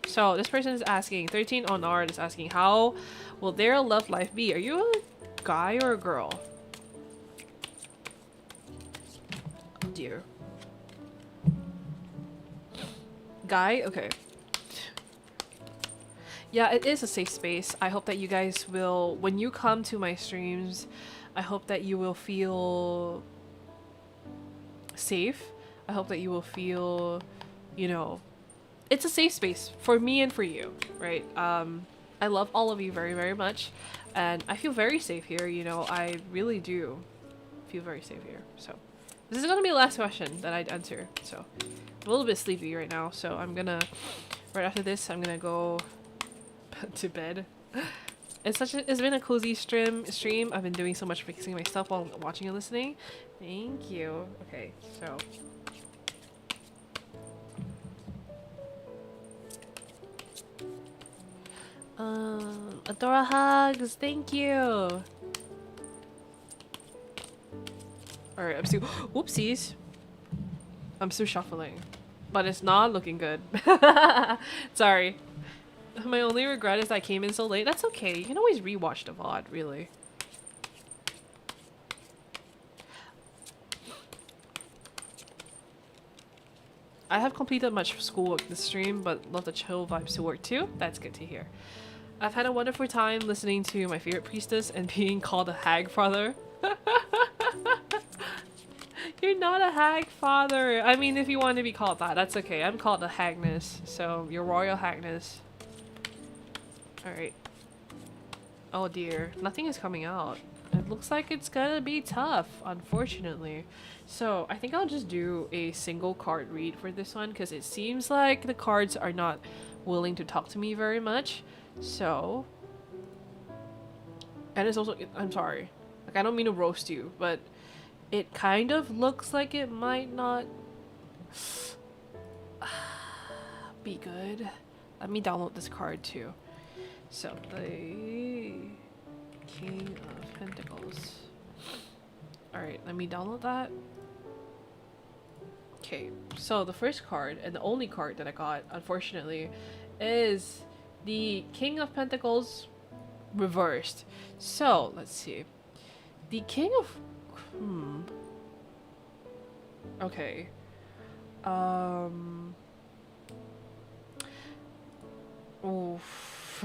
So this person is asking, 13 on art is asking, how will their love life be? Are you a guy or a girl? Oh dear. Guy? Okay. Yeah, it is a safe space. I hope that you guys will, when you come to my streams, I hope that you will feel safe. I hope that you will feel, you know, it's a safe space for me and for you, right? I love all of you very, very much, and I feel very safe here, you know, I really do feel very safe here. So this is gonna be the last question that I'd answer. So I'm a little bit sleepy right now, so I'm gonna, right after this, I'm gonna go to bed. It's been a cozy stream. I've been doing so much fixing my stuff while watching and listening. Thank you. Okay, so Adora hugs, thank you. Alright, I'm still whoopsies. I'm still shuffling. But it's not looking good. Sorry. My only regret is I came in so late. That's okay. You can always rewatch the VOD, really. I have completed much schoolwork this stream, but love the chill vibes to work too. That's good to hear. I've had a wonderful time listening to my favorite priestess and being called a hag father. You're not a hag father. I mean, if you want to be called that, that's okay. I'm called a hagness, so your royal hagness. Alright. Oh dear. Nothing is coming out. It looks like it's gonna be tough, unfortunately. So I think I'll just do a single card read for this one because it seems like the cards are not willing to talk to me very much. So, and it's also, I'm sorry, like I don't mean to roast you, but it kind of looks like it might not be good. Let me download this card too. So the King of Pentacles. Alright, let me download that. Okay, so the first card and the only card that I got, unfortunately, is the King of Pentacles reversed. So, let's see. The King of... Okay. Oof.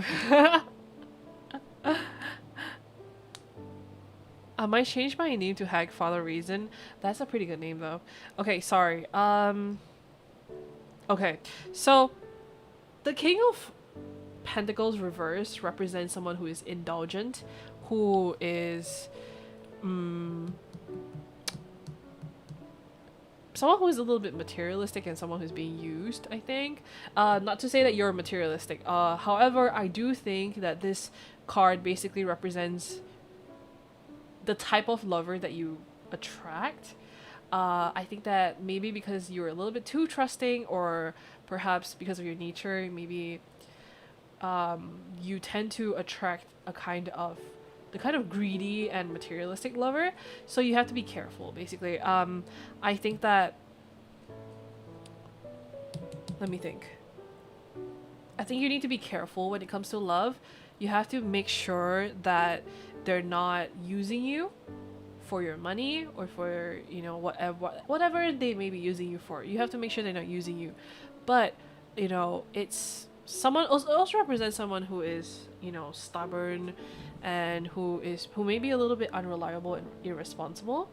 I might change my name to Hag for a reason. That's a pretty good name though. Okay, sorry. Okay, so the King of Pentacles reverse represents someone who is indulgent, who is someone who is a little bit materialistic and someone who's being used, I think. Not to say that you're materialistic. However, I do think that this card basically represents the type of lover that you attract. I think that maybe because you're a little bit too trusting, or perhaps because of your nature, maybe you tend to attract the kind of greedy and materialistic lover. So you have to be careful, basically. I think that, let me think. I think you need to be careful when it comes to love. You have to make sure that they're not using you for your money or for, you know, whatever they may be using you for. You have to make sure they're not using you. But, you know, it's someone also represents someone who is, you know, stubborn and who may be a little bit unreliable and irresponsible.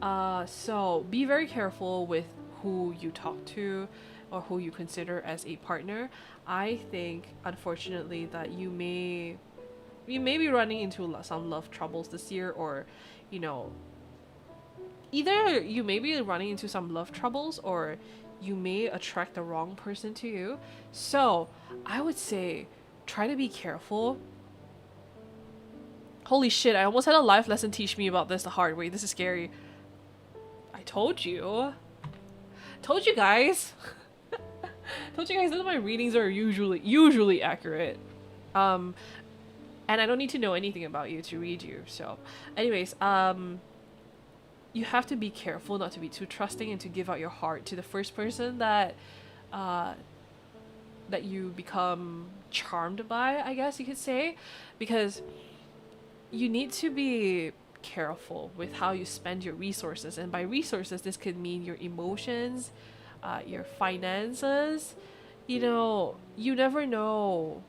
So be very careful with who you talk to or who you consider as a partner. I think, unfortunately, that you may be running into some love troubles this year, or, you know, either you may be running into some love troubles or you may attract the wrong person to you. So I would say try to be careful. Holy shit, I almost had a life lesson teach me about this the hard way. This is scary. I told you. Told you guys. Told you guys that my readings are usually accurate. And I don't need to know anything about you to read you. So anyways, you have to be careful not to be too trusting and to give out your heart to the first person that that you become charmed by, I guess you could say, because you need to be careful with how you spend your resources. And by resources, this could mean your emotions, your finances. You know, you never know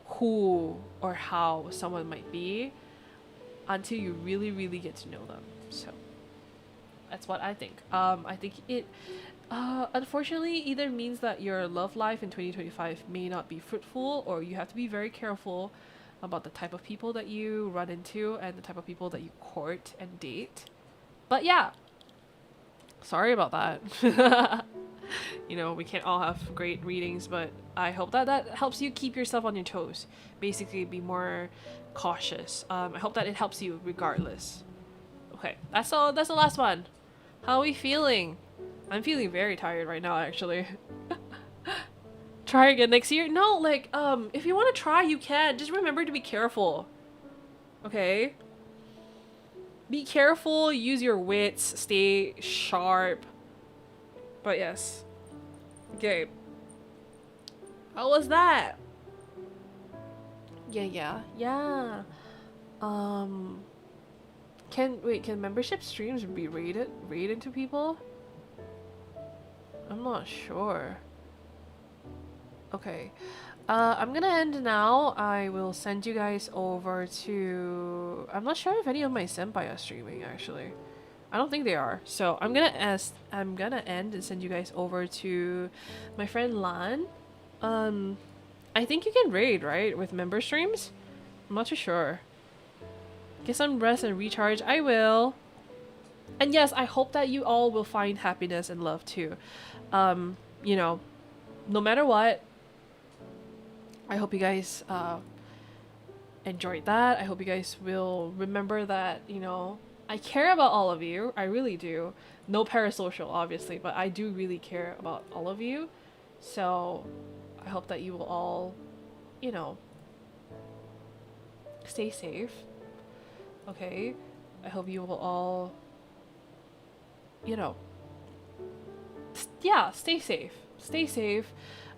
who or how someone might be until you really get to know them. So that's what I think. I think it unfortunately either means that your love life in 2025 may not be fruitful, or you have to be very careful about the type of people that you run into and the type of people that you court and date. But yeah, sorry about that. You know, we can't all have great readings, but I hope that that helps you keep yourself on your toes. Basically, be more cautious. I hope that it helps you regardless. Okay, that's all. That's the last one. How are we feeling? I'm feeling very tired right now, actually. Try again next year? No, like, if you want to try, you can. Just remember to be careful. Okay? Be careful, use your wits, stay sharp. But yes. Okay. How was that? Yeah. Can membership streams be rated to people? I'm not sure. Okay. I'm gonna end now. I will send you guys over to... I'm not sure if any of my senpai are streaming, actually. I don't think they are. So I'm gonna end and send you guys over to my friend Lan. I think you can raid, right? With member streams? I'm not too sure. Get some rest and recharge. I will. And yes, I hope that you all will find happiness and love too. You know, no matter what, I hope you guys enjoyed that. I hope you guys will remember that, you know, I care about all of you. I really do. No parasocial, obviously, but I do really care about all of you. So I hope that you will all, you know, stay safe. Okay? I hope you will all, you know, yeah, stay safe. Stay safe.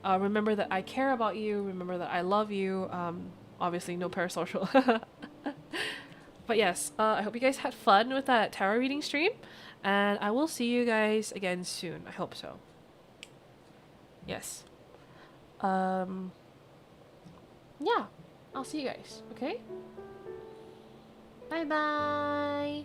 Remember that I care about you. Remember that I love you. Obviously, no parasocial. But yes, I hope you guys had fun with that tarot reading stream. And I will see you guys again soon. I hope so. Yes. Yeah. I'll see you guys. Okay? Bye bye.